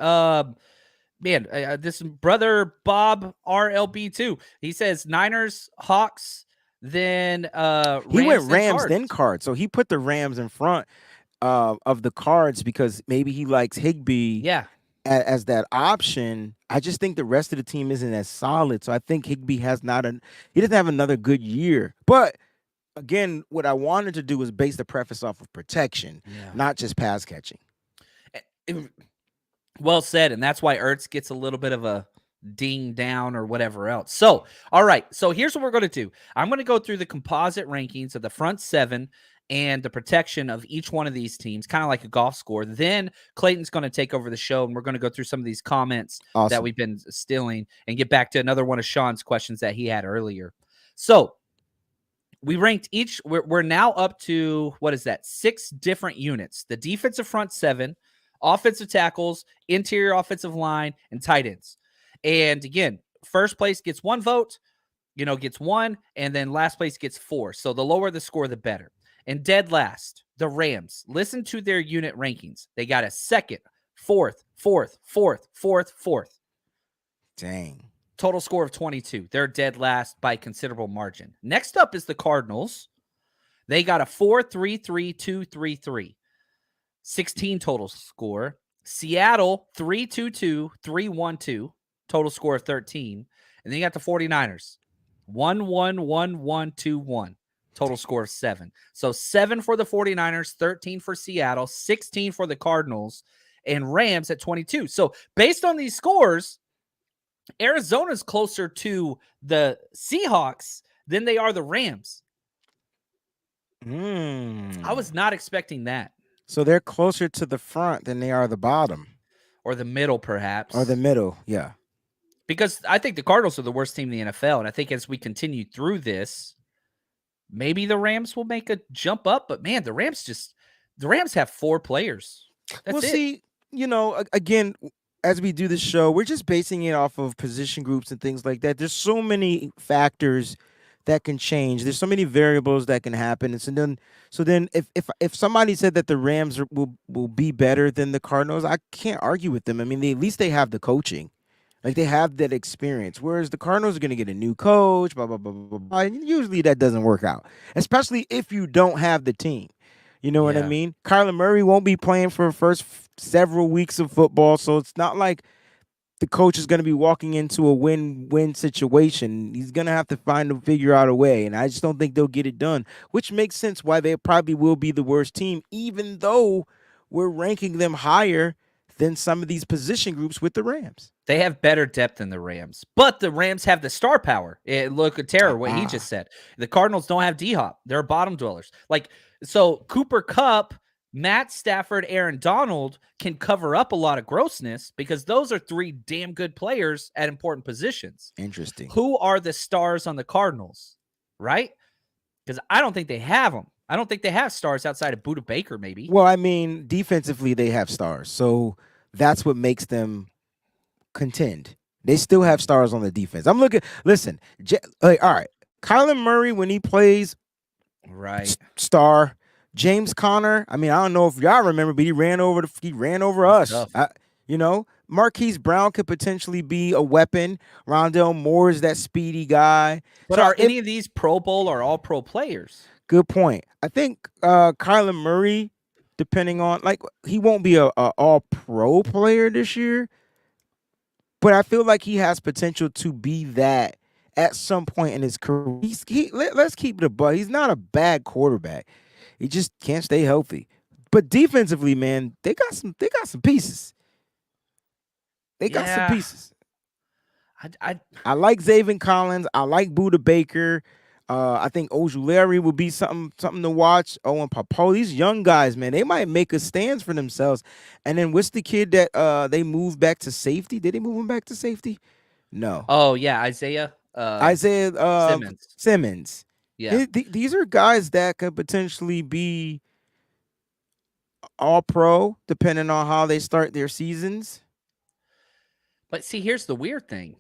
This brother Bob RLB2. He says Niners, Hawks. Then Rams, he went Rams Cards. Then Cards, so he put the Rams in front of the Cards because maybe he likes Higbee as that option. I just think the rest of the team isn't as solid, so I think Higbee he doesn't have another good year. But again, what I wanted to do was base the preface off of protection, not just pass catching. Well said, and that's why Ertz gets a little bit of a ding down or whatever else. So, all right. So here's what we're going to do. I'm going to go through the composite rankings of the front 7 and the protection of each one of these teams, kind of like a golf score. Then Clayton's going to take over the show, and we're going to go through some of these comments that we've been stealing and get back to another one of Sean's questions that he had earlier. So we ranked each. We're now up to, 6 different units. The defensive front 7, offensive tackles, interior offensive line, and tight ends. And again, first place gets 1 vote, gets 1, and then last place gets 4. So the lower the score, the better. And dead last, the Rams. Listen to their unit rankings. They got a 2nd, 4th, 4th, 4th, 4th, 4th. Dang. Total score of 22. They're dead last by considerable margin. Next up is the Cardinals. They got a 4-3-3-2-3-3. 16 total score. Seattle, 3-2-2-3-1-2. Total score of 13. And then you got the 49ers. 1-1-1-1-2-1. Total score of 7. So 7 for the 49ers, 13 for Seattle, 16 for the Cardinals, and Rams at 22. So based on these scores, Arizona's closer to the Seahawks than they are the Rams. I was not expecting that. So they're closer to the front than they are the bottom. Or the middle, perhaps. Or the middle, yeah. Because I think the Cardinals are the worst team in the NFL, and I think as we continue through this, maybe the Rams will make a jump up. But man, the Rams have 4 players. That's it. See, again, as we do this show, we're just basing it off of position groups and things like that. There's so many factors that can change. There's so many variables that can happen. And so then if somebody said that the Rams will be better than the Cardinals, I can't argue with them. I mean, at least they have the coaching. Like, they have that experience, whereas the Cardinals are going to get a new coach, blah, blah, blah, blah, blah. And usually that doesn't work out, especially if you don't have the team. You know what I mean? Kyler Murray won't be playing for the first several weeks of football, so it's not like the coach is going to be walking into a win-win situation. He's going to have to figure out a way, and I just don't think they'll get it done, which makes sense why they probably will be the worst team, even though we're ranking them higher than some of these position groups with the Rams. They have better depth than the Rams, but the Rams have the star power. Look at Terror, what he just said. The Cardinals don't have D-Hop. They're bottom dwellers. So Cooper Kupp, Matt Stafford, Aaron Donald can cover up a lot of grossness because those are 3 damn good players at important positions. Interesting. Who are the stars on the Cardinals, right? Because I don't think they have them. I don't think they have stars outside of Budda Baker, maybe. Well, I mean, defensively, they have stars. So that's what makes them contend. They still have stars on the defense. Listen, all right. Kyler Murray, when he plays, right, star. James Conner, I mean, I don't know if y'all remember, but he ran over us. Marquise Brown could potentially be a weapon. Rondell Moore is that speedy guy. But are any of these Pro Bowl or All Pro players? Good point. I think Kyler Murray, depending on, he won't be a All Pro player this year, but I feel like he has potential to be that at some point in his career. Let's keep it a buck. He's not a bad quarterback. He just can't stay healthy. But defensively, man, they got some pieces. They got some pieces. I like Zaven Collins. I like Budda Baker. I think Ojulari will be something to watch. Owen Papo. These young guys, man, they might make a stand for themselves. And then what's the kid that they moved back to safety? Did they move him back to safety? No. Oh, yeah, Isaiah Simmons. Yeah. These are guys that could potentially be All Pro, depending on how they start their seasons. But see, here's the weird thing.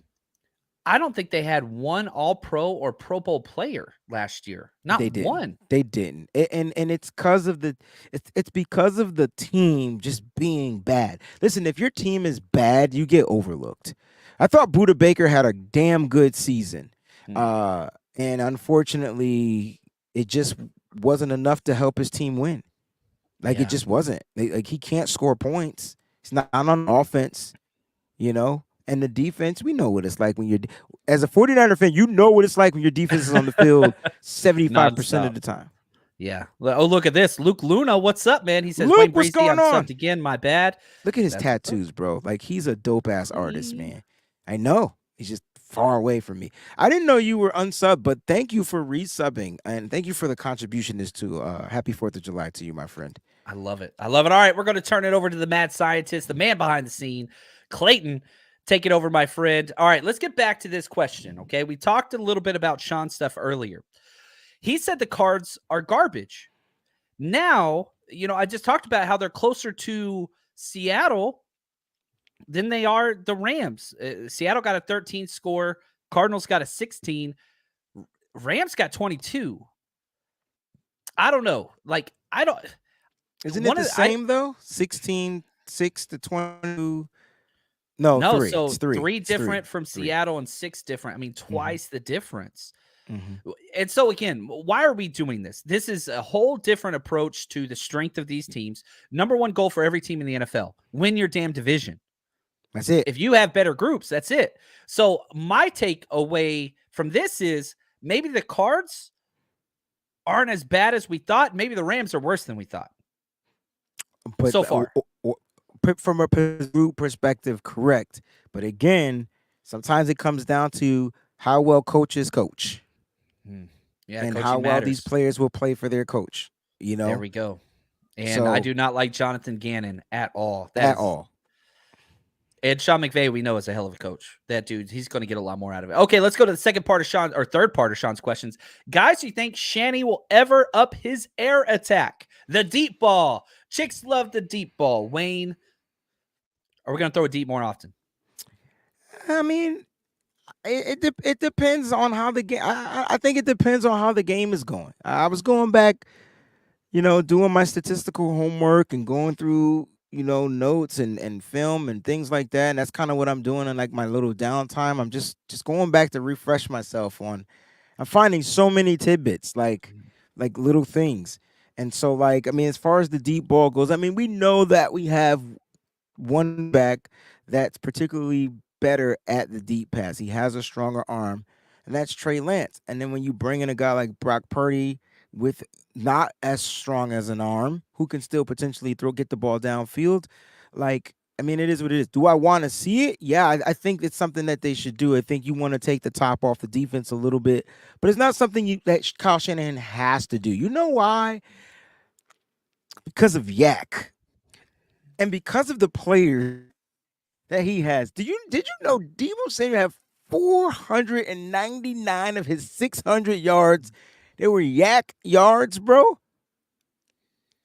I don't think they had one All Pro or Pro Bowl player last year. Not one. They didn't. And it's because of it's because of the team just being bad. Listen, if your team is bad, you get overlooked. I thought Budda Baker had a damn good season. And unfortunately, it just wasn't enough to help his team win. It just wasn't. He can't score points. He's not on offense, And the defense, we know what it's like when as a 49er fan, you know what it's like when your defense is on the field 75% of the time. Yeah. Oh, look at this. Luke Luna, what's up, man? He says, Luke, Wayne what's Breezy, going on? Subbed again. My bad. Look at his tattoos, bro. He's a dope-ass artist, man. I know. He's just far away from me. I didn't know you were unsubbed, but thank you for resubbing, and thank you for the contribution to happy 4th of July to you, my friend. I love it. All right, we're going to turn it over to the mad scientist, the man behind the scene, Clayton. Take it over, my friend. All right, let's get back to this question, okay? We talked a little bit about Sean's stuff earlier. He said the Cards are garbage. Now, I just talked about how they're closer to Seattle than they are the Rams. Seattle got a 13 score. Cardinals got a 16. Rams got 22. I don't know. Isn't it the same, though? 16, 6 to 22. No, 3. So it's 3. 3 different from Seattle and 6 different. I mean, twice the difference. Mm-hmm. And so, again, why are we doing this? This is a whole different approach to the strength of these teams. Number one goal for every team in the NFL, win your damn division. That's it. If you have better groups, that's it. So my takeaway from this is maybe the Cards aren't as bad as we thought. Maybe the Rams are worse than we thought. But so far. From a group perspective, correct. But again, sometimes it comes down to how well coaches coach. Yeah, and how well these players will play for their coach. There we go. And I do not like Jonathan Gannon at all. And Sean McVay, we know, is a hell of a coach. That dude, he's going to get a lot more out of it. Okay, let's go to the third part of Sean's questions. Guys, do you think Shanny will ever up his air attack? The deep ball. Chicks love the deep ball. Wayne, are we going to throw it deep more often? I mean, it depends on how the game. I think it depends on how the game is going. I was going back, doing my statistical homework and going through, notes and film and things like that. And that's kind of what I'm doing in like my little downtime. I'm just going back to refresh myself on. I'm finding so many tidbits, like little things. And so, like, I mean, as far as the deep ball goes, I mean, we know that we have one back that's particularly better at the deep pass. He has a stronger arm, and that's Trey Lance. And then when you bring in a guy like Brock Purdy with not as strong as an arm, who can still potentially get the ball downfield, like, I mean, it is what it is. Do I want to see it? Yeah, I think it's something that they should do. I think you want to take the top off the defense a little bit, but it's not something that Kyle Shanahan has to do. You know why? Because of Yak. And because of the players that he has. Did you know Deebo Samuel have 499 of his 600 yards? They were Yak yards, bro.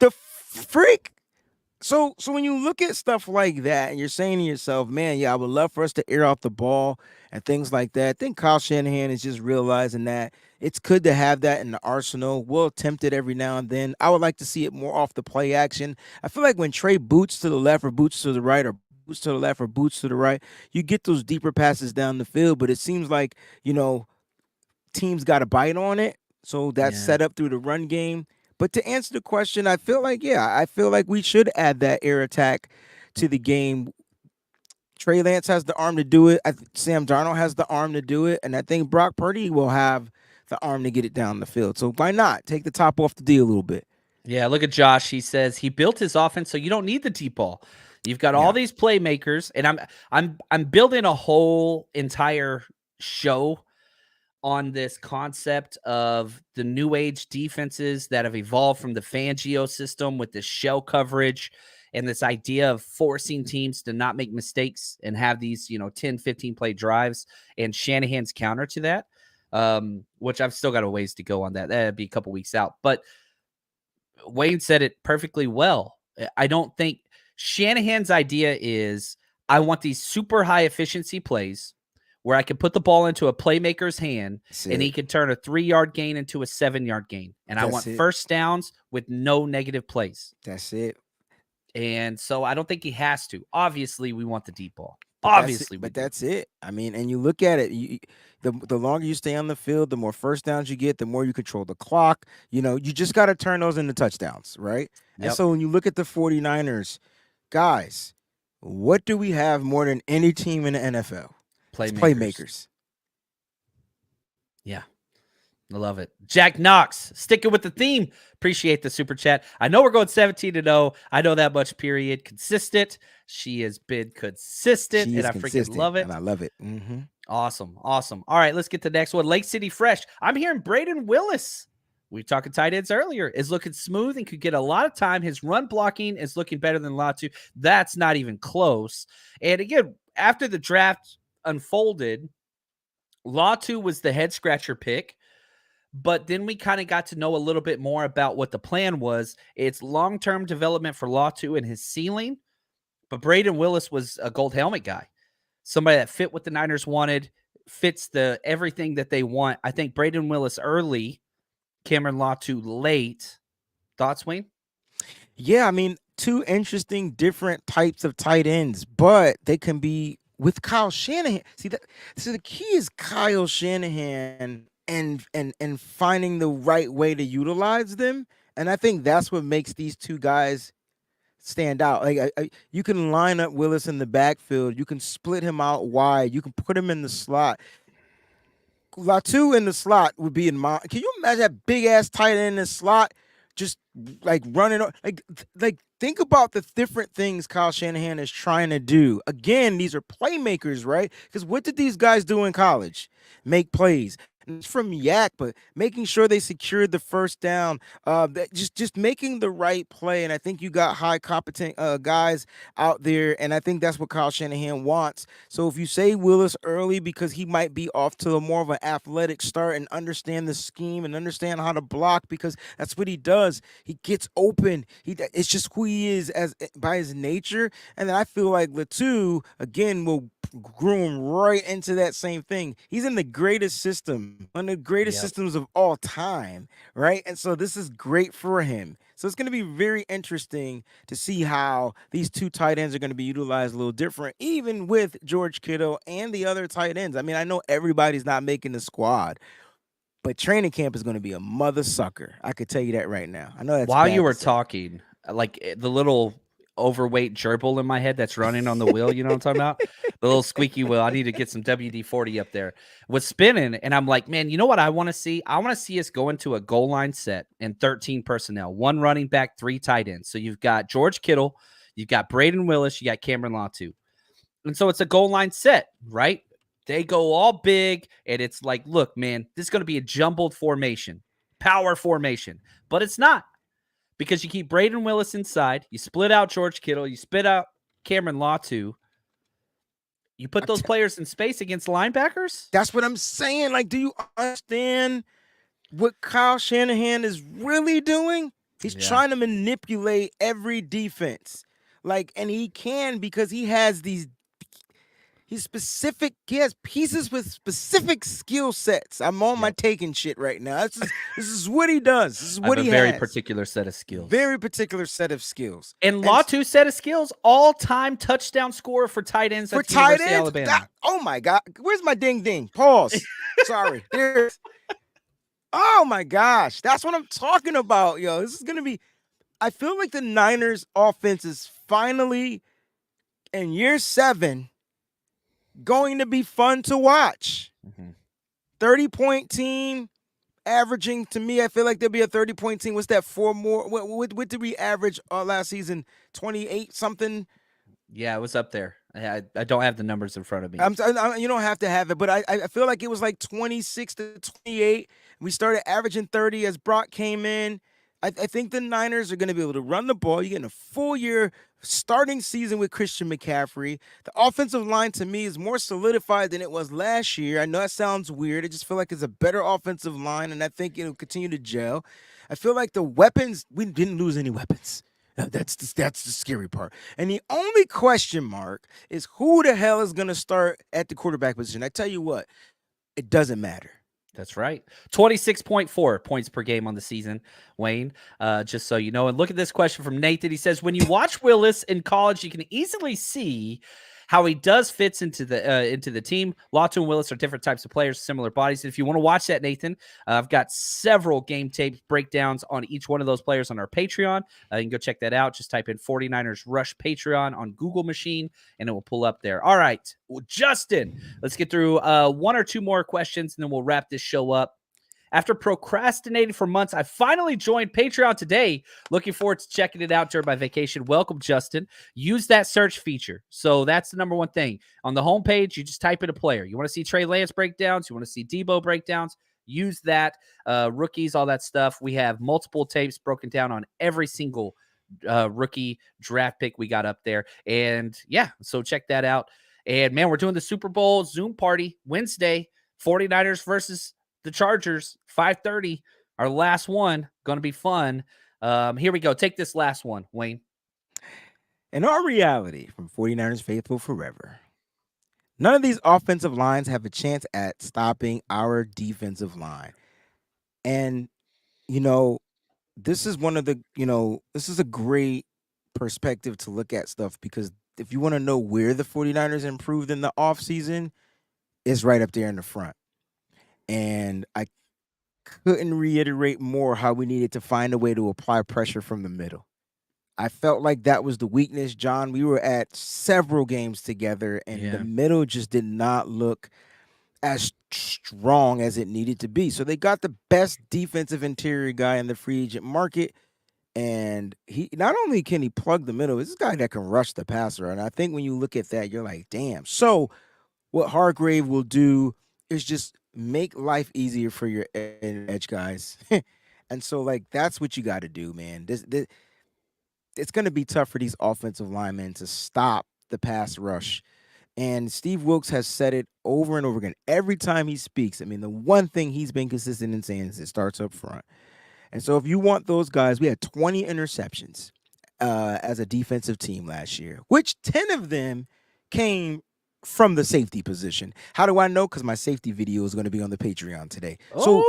The freak. So when you look at stuff like that and you're saying to yourself, man, yeah, I would love for us to air out the ball and things like that. I think Kyle Shanahan is just realizing that it's good to have that in the arsenal. We'll attempt it every now and then. I would like to see it more off the play action. I feel like when Trey boots to the left or boots to the right or boots to the left or boots to the right, you get those deeper passes down the field. But it seems like, teams got a bite on it. So that's set up through the run game. But to answer the question, I feel like we should add that air attack to the game. Trey Lance has the arm to do it. Sam Darnold has the arm to do it. And I think Brock Purdy will have the arm to get it down the field. So why not take the top off the D a little bit? Yeah, look at Josh. He says he built his offense so you don't need the deep ball. You've got all these playmakers, and I'm building a whole entire show on this concept of the new age defenses that have evolved from the Fangio system with this shell coverage and this idea of forcing teams to not make mistakes and have these, 10, 15 play drives, and Shanahan's counter to that, which I've still got a ways to go on that. That'd be a couple weeks out. But Wayne said it perfectly well. I don't think Shanahan's idea is I want these super high efficiency plays where I can put the ball into a playmaker's hand and he can turn a 3-yard gain into a 7-yard gain. And I want first downs with no negative plays. That's it. And so I don't think he has to. Obviously, we want the deep ball. Obviously. But that's it. I mean, and you look at it, the longer you stay on the field, the more first downs you get, the more you control the clock. You just got to turn those into touchdowns, right? Yep. And so when you look at the 49ers, guys, what do we have more than any team in the NFL? Playmakers. Yeah. I love it. Jack Knox, sticking with the theme. Appreciate the super chat. I know we're going 17-0. I know that much, period. Consistent. She has been consistent, and I freaking love it. And I love it. Mm-hmm. Awesome. All right, let's get to the next one. Lake City Fresh. I'm hearing Braden Willis. We were talking tight ends earlier. Is looking smooth and could get a lot of time. His run blocking is looking better than Latu. That's not even close. And again, after the draft unfolded, Latu was the head scratcher pick, but then we kind of got to know a little bit more about what the plan was. It's long-term development for Latu and his ceiling, but Braden Willis was a gold helmet guy, somebody that fit what the Niners wanted, fits the everything that they want. I think Braden Willis early, Cameron Latu late. Thoughts, Wayne? Yeah, I mean, two interesting different types of tight ends, but they can be with Kyle Shanahan. So the key is Kyle Shanahan and finding the right way to utilize them. And I think that's what makes these two guys stand out. Like you can line up Willis in the backfield, you can split him out wide, you can put him in the slot. Latu in the slot would be in my. Can you imagine that big ass tight end in the slot, just like running? Like think about the different things Kyle Shanahan is trying to do. Again, these are playmakers, right? Because what did these guys do in college? Make plays. from Yak, but making sure they secured the first down, just making the right play. And I think you got high competent guys out there, and I think that's what Kyle Shanahan wants. So if you say Willis early because he might be off to a more of an athletic start and understand the scheme and understand how to block, because that's what he does. He gets open. It's just who he is as by his nature. And then I feel like Latu again will groom right into that same thing. He's in the greatest system, one of the greatest systems of all time, right? And so this is great for him. So it's going to be very interesting to see how these two tight ends are going to be utilized a little different, even with George Kittle and the other tight ends. I mean, I know everybody's not making the squad, but training camp is going to be a mother sucker. I could tell you that right now. I know that's while you were talking, like the little overweight gerbil in my head that's running on the wheel, you know what I'm talking about? The little squeaky wheel. I need to get some WD-40 up there. Was spinning, and I'm like, man, you know what I want to see? I want to see us go into a goal line set and 13 personnel, 1 running back, 3 tight ends. So you've got George Kittle, you've got Braden Willis, you got Cameron Latu. And so it's a goal line set, right? They go all big, and it's like, look, man, this is going to be a jumbled formation, power formation, but it's not. Because you keep Braden Willis inside, you split out George Kittle, you split out Cameron Latu. You put those players in space against linebackers? That's what I'm saying. Like, do you understand what Kyle Shanahan is really doing? He's trying to manipulate every defense. Like, and he can because he has these he has pieces with specific skill sets. I'm on my taking shit right now. This is what he does. This is what he has. Very particular set of skills. Very particular set of skills. And Latu set of skills, all-time touchdown scorer for tight ends at University of Alabama. Oh my God. Where's my ding ding? Pause. Sorry. Oh my gosh. That's what I'm talking about, yo. This is going to be, I feel like the Niners offense is finally in year 7 going to be fun to watch. 30-point team averaging, to me, I feel like there'll be a 30-point team. What's that, 4 more? What did we average last season? 28 something? Yeah, it was up there. I don't have the numbers in front of me. You don't have to have it, but I feel like it was like 26 to 28. We started averaging 30 as Brock came in. I think the Niners are going to be able to run the ball. You're getting a full year starting season with Christian McCaffrey. The offensive line, to me, is more solidified than it was last year. I know that sounds weird. I just feel like it's a better offensive line, and I think it'll continue to gel. I feel like the weapons, we didn't lose any weapons. That's the scary part. And the only question mark is who the hell is going to start at the quarterback position. I tell you what, it doesn't matter. That's right. 26.4 points per game on the season, Wayne, just so you know. And look at this question from Nathan. He says, when you watch Willis in college, you can easily see how he does fits into the team. Latu and Willis are different types of players, similar bodies. And if you want to watch that, Nathan, I've got several game tape breakdowns on each one of those players on our Patreon. You can go check that out. Just type in 49ers Rush Patreon on Google machine, and it will pull up there. All right, well, Justin, let's get through 1 or 2 more questions, and then we'll wrap this show up. After procrastinating for months, I finally joined Patreon today. Looking forward to checking it out during my vacation. Welcome, Justin. Use that search feature. So that's the number one thing. On the homepage, you just type in a player. You want to see Trey Lance breakdowns. You want to see Debo breakdowns. Use that. Rookies, all that stuff. We have multiple tapes broken down on every single rookie draft pick we got up there. And, yeah, so check that out. And, man, we're doing the Super Bowl Zoom party Wednesday. 49ers versus the Chargers, 5:30, our last one, going to be fun. Here we go. Take this last one, Wayne. In our reality, from 49ers faithful forever, none of these offensive lines have a chance at stopping our defensive line. And, this is one of the, this is a great perspective to look at stuff, because if you want to know where the 49ers improved in the offseason, it's right up there in the front. And I couldn't reiterate more how we needed to find a way to apply pressure from the middle. I felt like that was the weakness, John. We were at several games together, and the middle just did not look as strong as it needed to be. So they got the best defensive interior guy in the free agent market, and he not only can he plug the middle, this guy that can rush the passer. And I think when you look at that, you're like, damn. So what Hargrave will do is just make life easier for your edge guys. And so like that's what you got to do, man. This it's going to be tough for these offensive linemen to stop the pass rush. And Steve Wilkes has said it over and over again. Every time he speaks, I mean, the one thing he's been consistent in saying is it starts up front. And so if you want those guys, we had 20 interceptions as a defensive team last year, which 10 of them came from the safety position. How do I know? Because my safety video is going to be on the Patreon today. So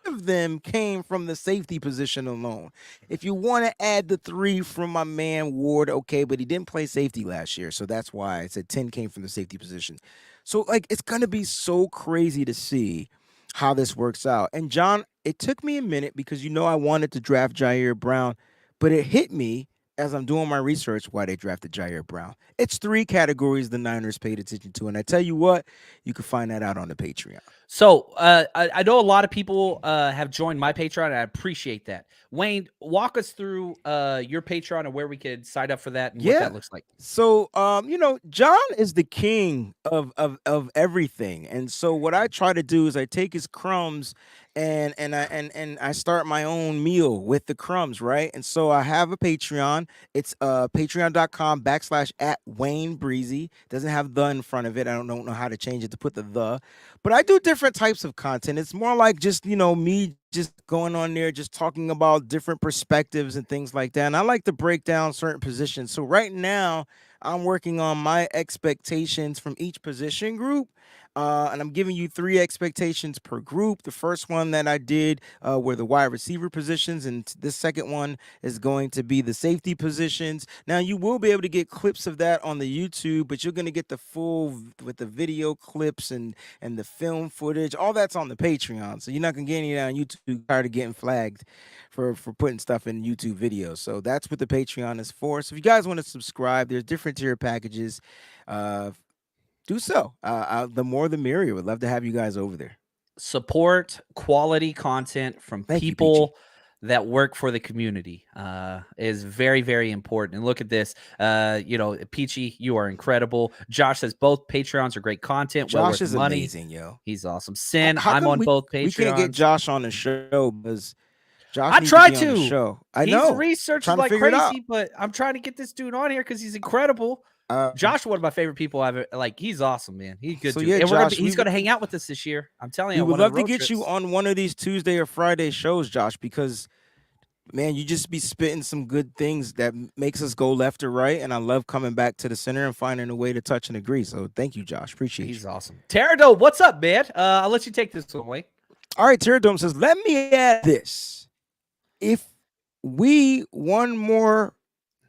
of them came from the safety position alone. If you want to add the 3 from my man Ward, okay, but he didn't play safety last year, so that's why I said 10 came from the safety position. So like it's gonna be so crazy to see how this works out. And John, it took me a minute because I wanted to draft Ji'Ayir Brown, but it hit me as I'm doing my research why they drafted Ji'Ayir Brown. It's 3 categories the Niners paid attention to, and I tell you what, you can find that out on the Patreon. So I know a lot of people have joined my Patreon, and I appreciate that. Wayne, walk us through your Patreon and where we could sign up for that and what that looks like. So, John is the king of everything, and so what I try to do is I take his crumbs and I start my own meal with the crumbs, right? And so I have a Patreon. It's patreon.com/@WayneBreezy. Doesn't have the in front of it. I don't know how to change it to put the. But I do different types of content. It's more like just, me just going on there, just talking about different perspectives and things like that. And I like to break down certain positions. So right now, I'm working on my expectations from each position group. And I'm giving you 3 expectations per group. The first one that I did were the wide receiver positions, and this second one is going to be the safety positions. Now, you will be able to get clips of that on the YouTube, but you're going to get the full with the video clips and the film footage. All that's on the Patreon, so you're not going to get any on YouTube. Tired of getting flagged for putting stuff in YouTube videos. So that's what the Patreon is for. So if you guys want to subscribe, there's different tier packages. Do so. The more the merrier. Would love to have you guys over there. Support quality content from people that work for the community is very, very important. And look at this. Peachy, you are incredible. Josh says both Patreons are great content. Josh is amazing, yo. He's awesome. Sin, I'm on both Patreons. We can't get Josh on the show because Josh I tried to. On the show. I he's know. Researching like crazy, but I'm trying to get this dude on here because he's incredible. Josh, one of my favorite people I've he's awesome, man. He's good. So yeah, Josh, he's going to hang out with us this year. I'm telling you, we would love to get you on one of these Tuesday or Friday shows, Josh, because man, you just be spitting some good things that makes us go left or right, and I love coming back to the center and finding a way to touch and agree. So thank you, Josh. Appreciate you. He's awesome. Pterodome, what's up, man? I'll let you take this one away. All right, Pterodome says, let me add this. If we one more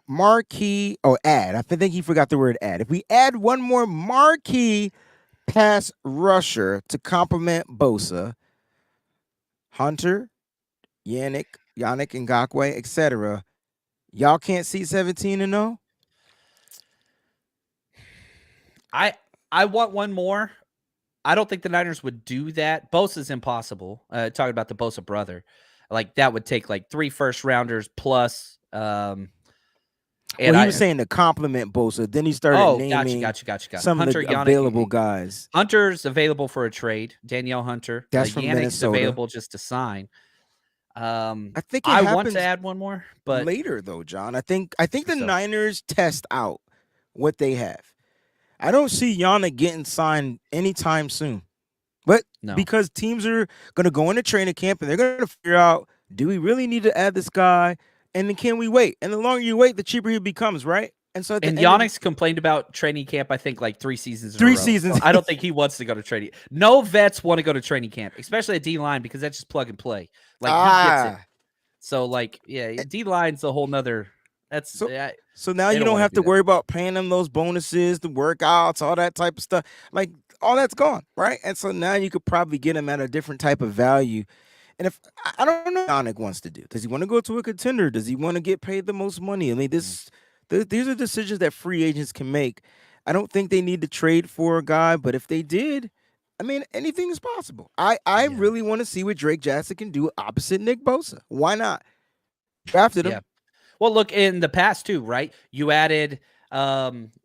marquee add, I think he forgot the word add. If we add one more marquee pass rusher to complement Bosa, Hunter, Yannick Ngakoue, etc., y'all can't see 17-0? I want one more. I don't think the Niners would do that. Bosa's impossible. Talking about the Bosa brother. Like that would take like 3 first-rounders plus and he was saying to compliment Bosa. Then he started naming gotcha. some Hunter, of the available guys. Hunter's available for a trade. Danielle Hunter. That's from Minnesota. Available just to sign. I think I want to add one more, but later though, John. I think the Niners test out what they have. I don't see Yannick getting signed anytime soon. But because teams are going to go into training camp and they're going to figure out, do we really need to add this guy? And then can we wait? And the longer you wait, the cheaper he becomes, right? And so Yannick's complained about training camp, I think, like 3 seasons. 3 seasons. So I don't think he wants to go to training. No vets want to go to training camp, especially at D-line, because that's just plug and play. Like he gets it. So D-line's a whole nother. That's so now you don't have to worry about paying them those bonuses, the workouts, all that type of stuff. Like all that's gone, right? And so now you could probably get him at a different type of value. And if I don't know what Yannick wants to do. Does he want to go to a contender? Does he want to get paid the most money? I mean, these are decisions that free agents can make. I don't think they need to trade for a guy, but if they did, I mean, anything is possible. I really want to see what Drake Jackson can do opposite Nick Bosa. Why not? Drafted him. Yeah. Well, look, in the past too, right? You added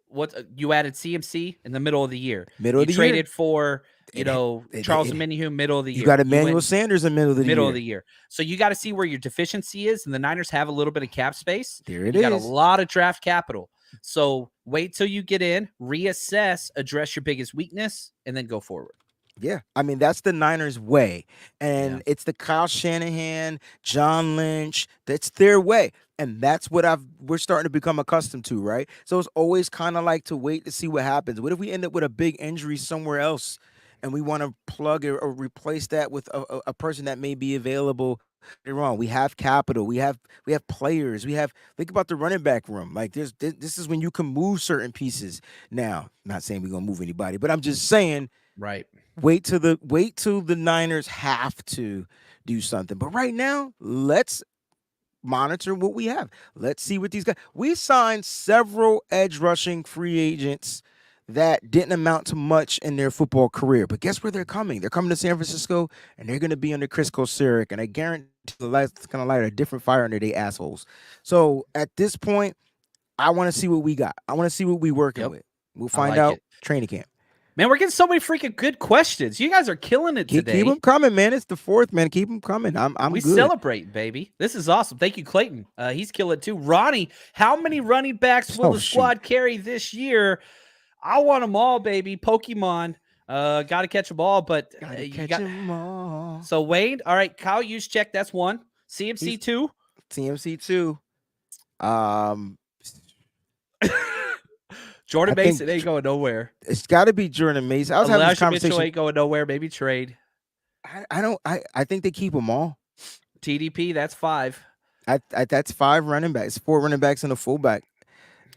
what you added CMC in the middle of the year. Middle of the traded year. for, Charles Omenihu middle of the year. You got Emmanuel Sanders in the middle of the year. So you got to see where your deficiency is, and the Niners have a little bit of cap space. There it you is. got a lot of draft capital. So wait till you get in, reassess, address your biggest weakness, and then go forward. Yeah, I mean, that's the Niners' way. And it's the Kyle Shanahan, John Lynch, that's their way. And that's what we're starting to become accustomed to, right? So it's always kind of like to wait to see what happens. What if we end up with a big injury somewhere else and we want to plug or replace that with a person that may be available? You're wrong. We have capital. We have players. Think about the running back room. Like this is when you can move certain pieces. Now, not saying we're gonna move anybody, but I'm just saying, right. Wait till the Niners have to do something. But right now, let's monitor what we have. Let's see what these guys. We signed several edge rushing free agents that didn't amount to much in their football career. But guess where they're coming? They're coming to San Francisco, and they're going to be under Chris Kosaric. And I guarantee the light's going to light a different fire under their assholes. So at this point, I want to see what we got. I want to see what we're working with. We'll find out training camp. Man, we're getting so many freaking good questions. You guys are killing it today. Keep them coming, man. It's the 4th, man. Keep them coming. We good. Celebrate, baby. This is awesome. Thank you, Clayton. He's killing it too. Ronnie, how many running backs will the squad carry this year? I want them all, baby. Pokemon. Got to catch them all, but catch them all. So Wade, all right. Kyle Juszczyk, that's 1. CMC 2. CMC 2. Jordan Mason ain't going nowhere. It's got to be Jordan Mason. I was having this conversation. Mitchell ain't going nowhere. Maybe trade. I think they keep them all. TDP, that's 5. That's 5 running backs, 4 running backs and a fullback.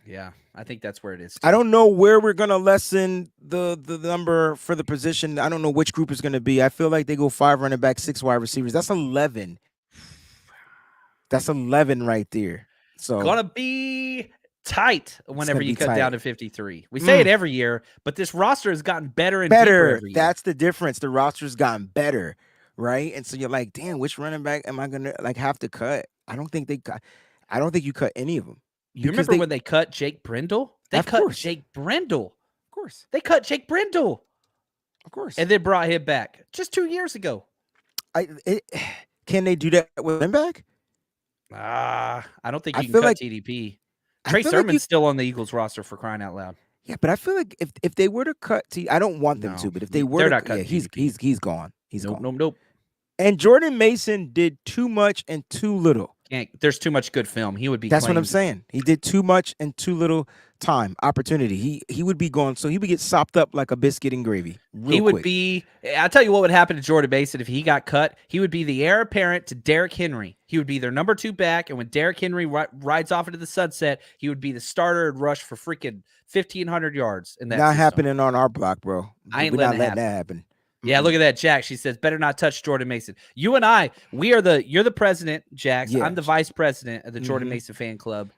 Yeah, I think that's where it is. I don't know where we're gonna lessen the number for the position. I don't know which group is gonna be. I feel like they go 5 running backs, 6 wide receivers. That's 11. That's 11 right there. So gonna be tight whenever you cut down to 53. We say it every year, but this roster has gotten better and deeper every year. That's the difference. The roster's gotten better, right? And so you're like, damn, which running back am I gonna have to cut? I don't think you cut any of them. You remember when they cut Jake Brendel? They cut Jake Brendel. Of course. They cut Jake Brendel. Of course. And then brought him back just 2 years ago. Can they do that with him back? I don't think you can cut TDP. Trey Sermon's still on the Eagles roster for crying out loud. Yeah, but I feel like if they were to cut I don't want them to, but if they were they're not cutting he's gone. He's gone. Nope. And Jordan Mason did too much and too little. There's too much good film. He would be. That's what I'm saying. He did too much and too little time, opportunity. He would be gone. So he would get sopped up like a biscuit and gravy. He would be. I'll tell you what would happen to Jordan Mason if he got cut. He would be the heir apparent to Derrick Henry. He would be their number 2 back, and when Derrick Henry rides off into the sunset, he would be the starter and rush for freaking 1,500 yards. And that's not happening on our block, bro. We're not letting that happen. Yeah, look at that, Jack. She says, better not touch Jordan Mason. You and I, you're the president, Jax. Yeah. I'm the vice president of the Jordan Mason fan club.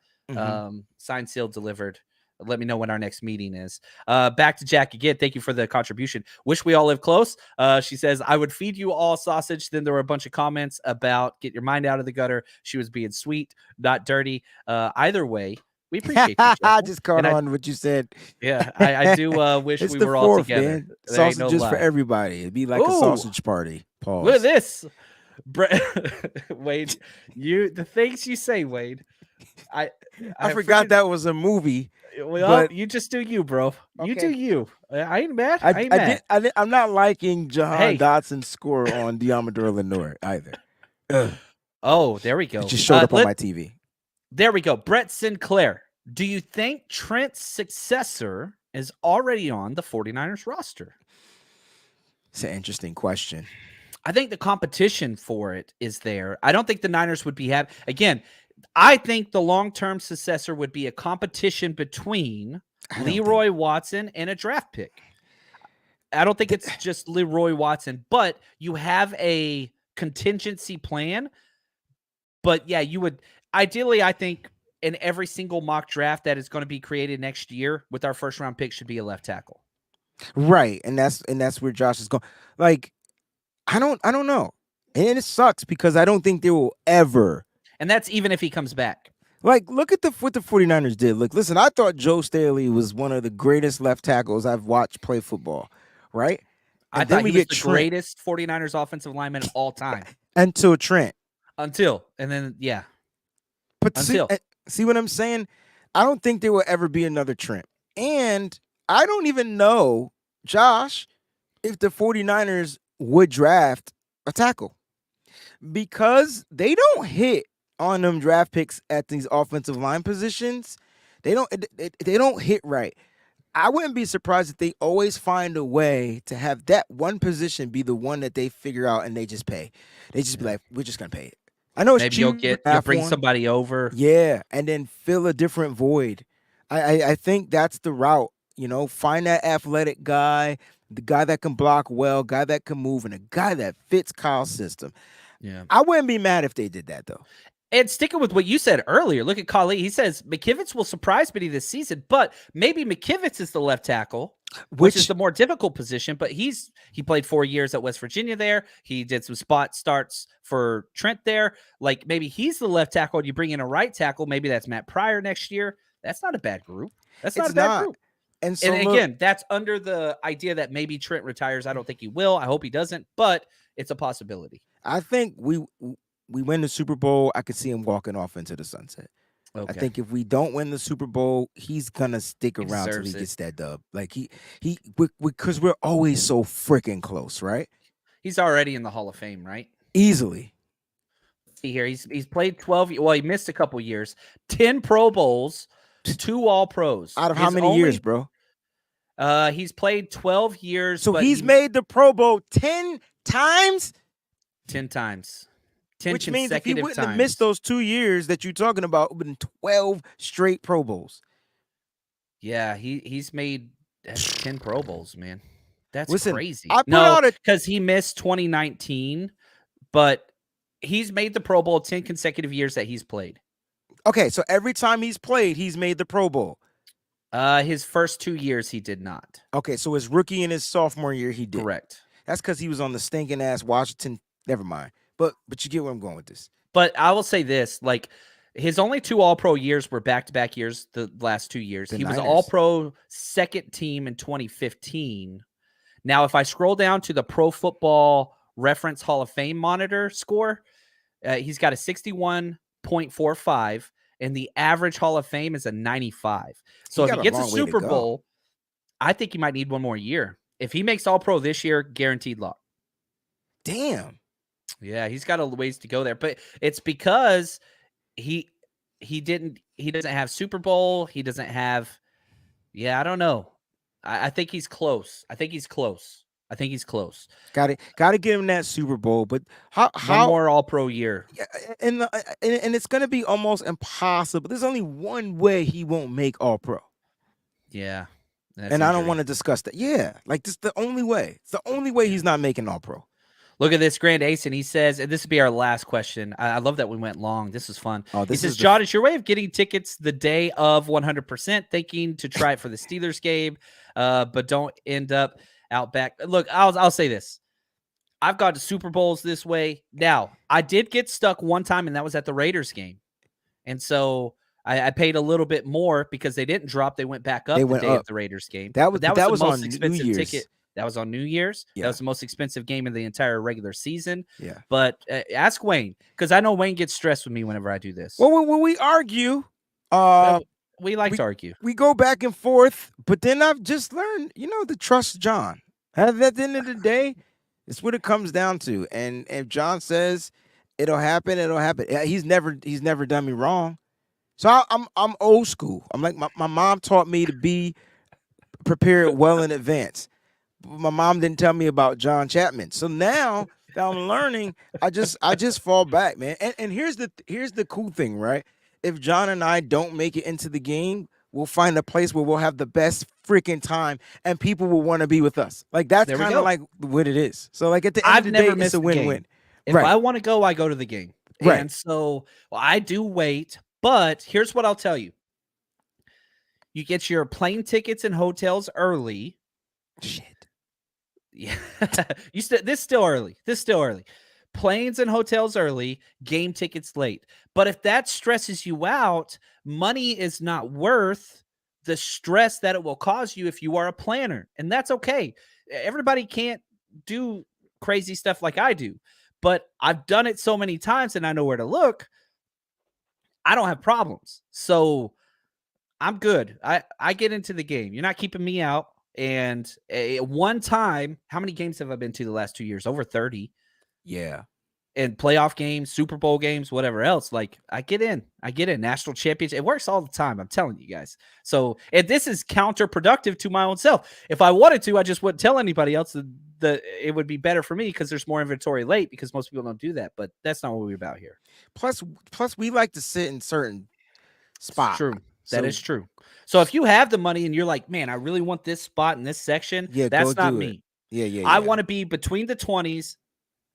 Signed, sealed, delivered. Let me know when our next meeting is. Back to Jack again. Thank you for the contribution. Wish we all live close. She says, I would feed you all sausage. Then there were a bunch of comments about get your mind out of the gutter. She was being sweet, not dirty. Either way, we appreciate you. I just caught on what you said. Yeah, I do wish we were all together. Man. Sausages for everybody. It'd be like a sausage party. Pause. Look at this. Wade, the things you say, Wade. I forgot that was a movie. Well, you just do you, bro. Okay. You do you. I ain't mad. I'm not liking Jahan Dotson's score on Diamador Lenore either. Oh, there we go. It just showed up on my TV. There we go. Brett Sinclair. Do you think Trent's successor is already on the 49ers roster? It's an interesting question. I think the competition for it is there. I don't think the Niners would be happy. Again, I think the long-term successor would be a competition between Leroy Watson and a draft pick. I don't think it's just Leroy Watson, but you have a contingency plan. But yeah, you would ideally, I think, in every single mock draft that is going to be created next year with our first round pick should be a left tackle. Right. And that's where Josh is going. Like, I don't know. And it sucks because I don't think they will ever. And that's even if he comes back. Like, look at what the 49ers did. Look, listen, I thought Joe Staley was one of the greatest left tackles I've watched play football, right? I And then thought we he was get the Trent greatest 49ers offensive lineman of all time. until Trent. But Until. see what I'm saying? I don't think there will ever be another Trent. And I don't even know, Josh, if the 49ers would draft a tackle because they don't hit on them draft picks at these offensive line positions. They don't hit right. I wouldn't be surprised if they always find a way to have that one position be the one that they figure out and they just pay. They just be like, we're just gonna pay it. I know it's Maybe cheap. you'll bring somebody over. Yeah, and then fill a different void. I think that's the route. Find that athletic guy, the guy that can block well, guy that can move, and a guy that fits Kyle's system. Yeah. I wouldn't be mad if they did that though. And sticking with what you said earlier, look at Kali. He says McKivitz will surprise me this season, but maybe McKivitz is the left tackle, which is the more difficult position. But he played 4 years at West Virginia there. He did some spot starts for Trent there. Like maybe he's the left tackle and you bring in a right tackle. Maybe that's Matt Pryor next year. That's not a bad group. That's not a bad group. And so again, that's under the idea that maybe Trent retires. I don't think he will. I hope he doesn't, but it's a possibility. I think we win the Super Bowl, I could see him walking off into the sunset. Okay. I think if we don't win the Super Bowl, he's gonna stick around till he gets that dub. Like because we're always so freaking close, right? He's already in the Hall of Fame, right? Easily. Let's see here, he's played 12. Well, he missed a couple years. 10 Pro Bowls, 2 All Pros. Out of how many years, bro? He's played 12 years. So he's made the Pro Bowl 10 times. 10 times. Which means if he wouldn't have missed those 2 years that you're talking about, it would have been 12 straight Pro Bowls. Yeah, he's made 10 Pro Bowls, man. That's crazy. Because he missed 2019, but he's made the Pro Bowl 10 consecutive years that he's played. Okay, so every time he's played, he's made the Pro Bowl. His first 2 years, he did not. Okay, so his rookie and his sophomore year, he did. Correct. That's because he was on the stinking ass Washington. Never mind. But you get where I'm going with this. But I will say this, like his only 2 All-Pro years were back-to-back years the last 2 years. He was All-Pro second team in 2015. Now, if I scroll down to the Pro Football Reference Hall of Fame monitor score, he's got a 61.45, and the average Hall of Fame is a 95. So if he gets a Super Bowl, I think he might need one more year. If he makes All-Pro this year, guaranteed lock. Damn. Yeah, he's got a ways to go there, but it's because he doesn't have Super Bowl. He doesn't have. Yeah, I don't know. I think he's close. I think he's close. Got to give him that Super Bowl, but how one more All-Pro year? And it's gonna be almost impossible. There's only one way he won't make All-Pro. Yeah, and I don't want to discuss that. Yeah, like this the only way. It's the only way he's not making All-Pro. Look at this, Grand Ace, and he says, and this will be our last question. I love that we went long. This is fun. He says, John, it's your way of getting tickets the day of 100%, thinking to try it for the Steelers game, but don't end up out back. Look, I'll say this. I've gone to Super Bowls this way. Now, I did get stuck one time, and that was at the Raiders game. And so I paid a little bit more because they didn't drop. They went back up the day of the Raiders game. That was the most on expensive New Year's. ticket. That was on New Year's. Yeah. That was the most expensive game of the entire regular season. Yeah. But ask Wayne, because I know Wayne gets stressed with me whenever I do this. Well, when we argue, we like to argue. We go back and forth, but then I've just learned, to trust John. At the end of the day, it's what it comes down to. And if John says it'll happen, it'll happen. He's never done me wrong. So I'm old school. I'm like my mom taught me to be prepared well in advance. My mom didn't tell me about John Chapman. So now that I'm learning, I just fall back, man. And here's the cool thing, right? If John and I don't make it into the game, we'll find a place where we'll have the best freaking time and people will want to be with us. Like that's kind of like what it is. So like at the end of the day, it's a win-win. If I want to go, I go to the game. Right. And so I do wait, but here's what I'll tell you. You get your plane tickets and hotels early. Shit. Yeah, this is still early. planes and hotels early, game tickets late. But if that stresses you out, money is not worth the stress that it will cause you if you are a planner. And that's okay. Everybody can't do crazy stuff like I do, but I've done it so many times and I know where to look. I don't have problems. So I'm good. I get into the game. You're not keeping me out. And one time, how many games have I been to the last 2 years? Over 30. Yeah. And playoff games, Super Bowl games, whatever else. Like, I get in. National championship. It works all the time. I'm telling you guys. So, and this is counterproductive to my own self. If I wanted to, I just wouldn't tell anybody else that it would be better for me because there's more inventory late because most people don't do that. But that's not what we're about here. Plus, we like to sit in certain spots. True. That is true. So if you have the money and you're like, man, I really want this spot in this section, that's not me. Yeah. I want to be between the 20s,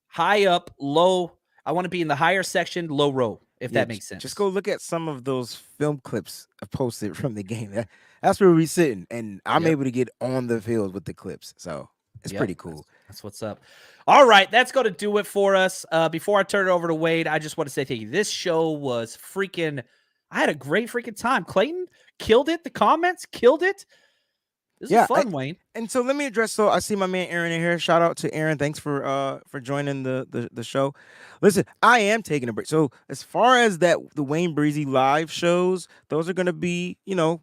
high up, low. I want to be in the higher section, low row, if that makes sense. Just go look at some of those film clips posted from the game. That's where we're sitting, and I'm able to get on the field with the clips. So it's pretty cool. That's what's up. All right, that's going to do it for us. Before I turn it over to Wade, I just want to say thank you. This show was freaking... I had a great freaking time. Clayton killed it. The comments killed it. This is fun, Wayne. And so let me address. So I see my man Aaron in here. Shout out to Aaron. Thanks for joining the show. Listen, I am taking a break. So as far as the Wayne Breezy live shows, those are going to be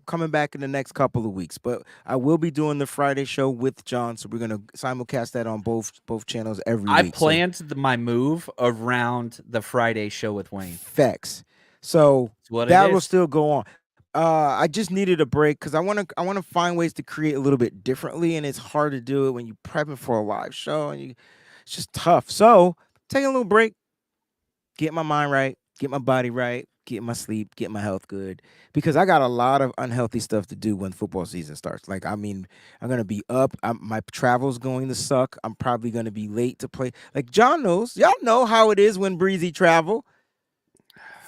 coming back in the next couple of weeks. But I will be doing the Friday show with John. So we're going to simulcast that on both channels every week. I planned my move around the Friday show with Wayne. Facts. So that will still go on. I just needed a break because I want to find ways to create a little bit differently, and it's hard to do it when you're prepping for a live show, and it's just tough. So taking a little break, get my mind right, get my body right, get my sleep, get my health good, because I got a lot of unhealthy stuff to do when football season starts. Like, I mean, I'm gonna be up. My travel's going to suck. I'm probably gonna be late to play. Like John knows, y'all know how it is when Breezy travel.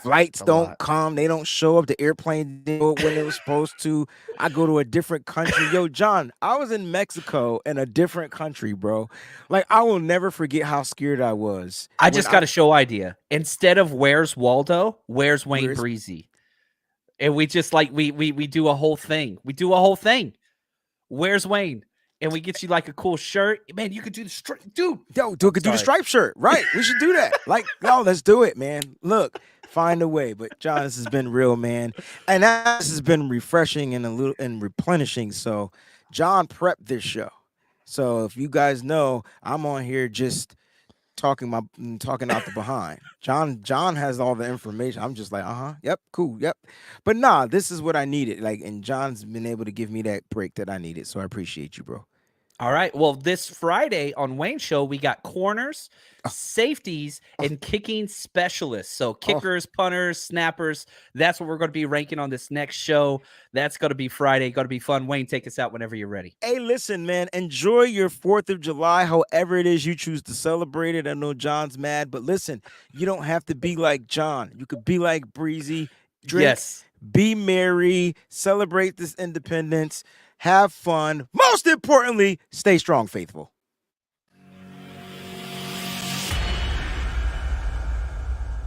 Flights don't come. They don't show up. The airplane didn't go when it was supposed to. I go to a different country. Yo, John, I was in Mexico in a different country, bro. Like, I will never forget how scared I was. I just got a show idea. Instead of Where's Waldo, Where's Wayne Breezy? And we just we do a whole thing. We do a whole thing. Where's Wayne? And we get you like a cool shirt. Man, you could do the stripe. Dude. Yo, do the stripe shirt. Right. We should do that. Like, no, let's do it, man. Look. Find a way. But John, this has been real, man. And this has been refreshing and replenishing. So John prepped this show. So if you guys know, I'm on here just talking out the behind. John has all the information. I'm just like, yep, cool, yep. But nah, this is what I needed. Like, and John's been able to give me that break that I needed. So I appreciate you, bro. All right. Well, this Friday on Wayne's show, we got corners, safeties, and kicking specialists. So kickers, punters, snappers. That's what we're going to be ranking on this next show. That's going to be Friday. Going to be fun. Wayne, take us out whenever you're ready. Hey, listen, man. Enjoy your 4th of July, however it is you choose to celebrate it. I know John's mad, but listen, you don't have to be like John. You could be like Breezy. Drink, be merry, celebrate this independence. Have fun. Most importantly, stay strong, faithful.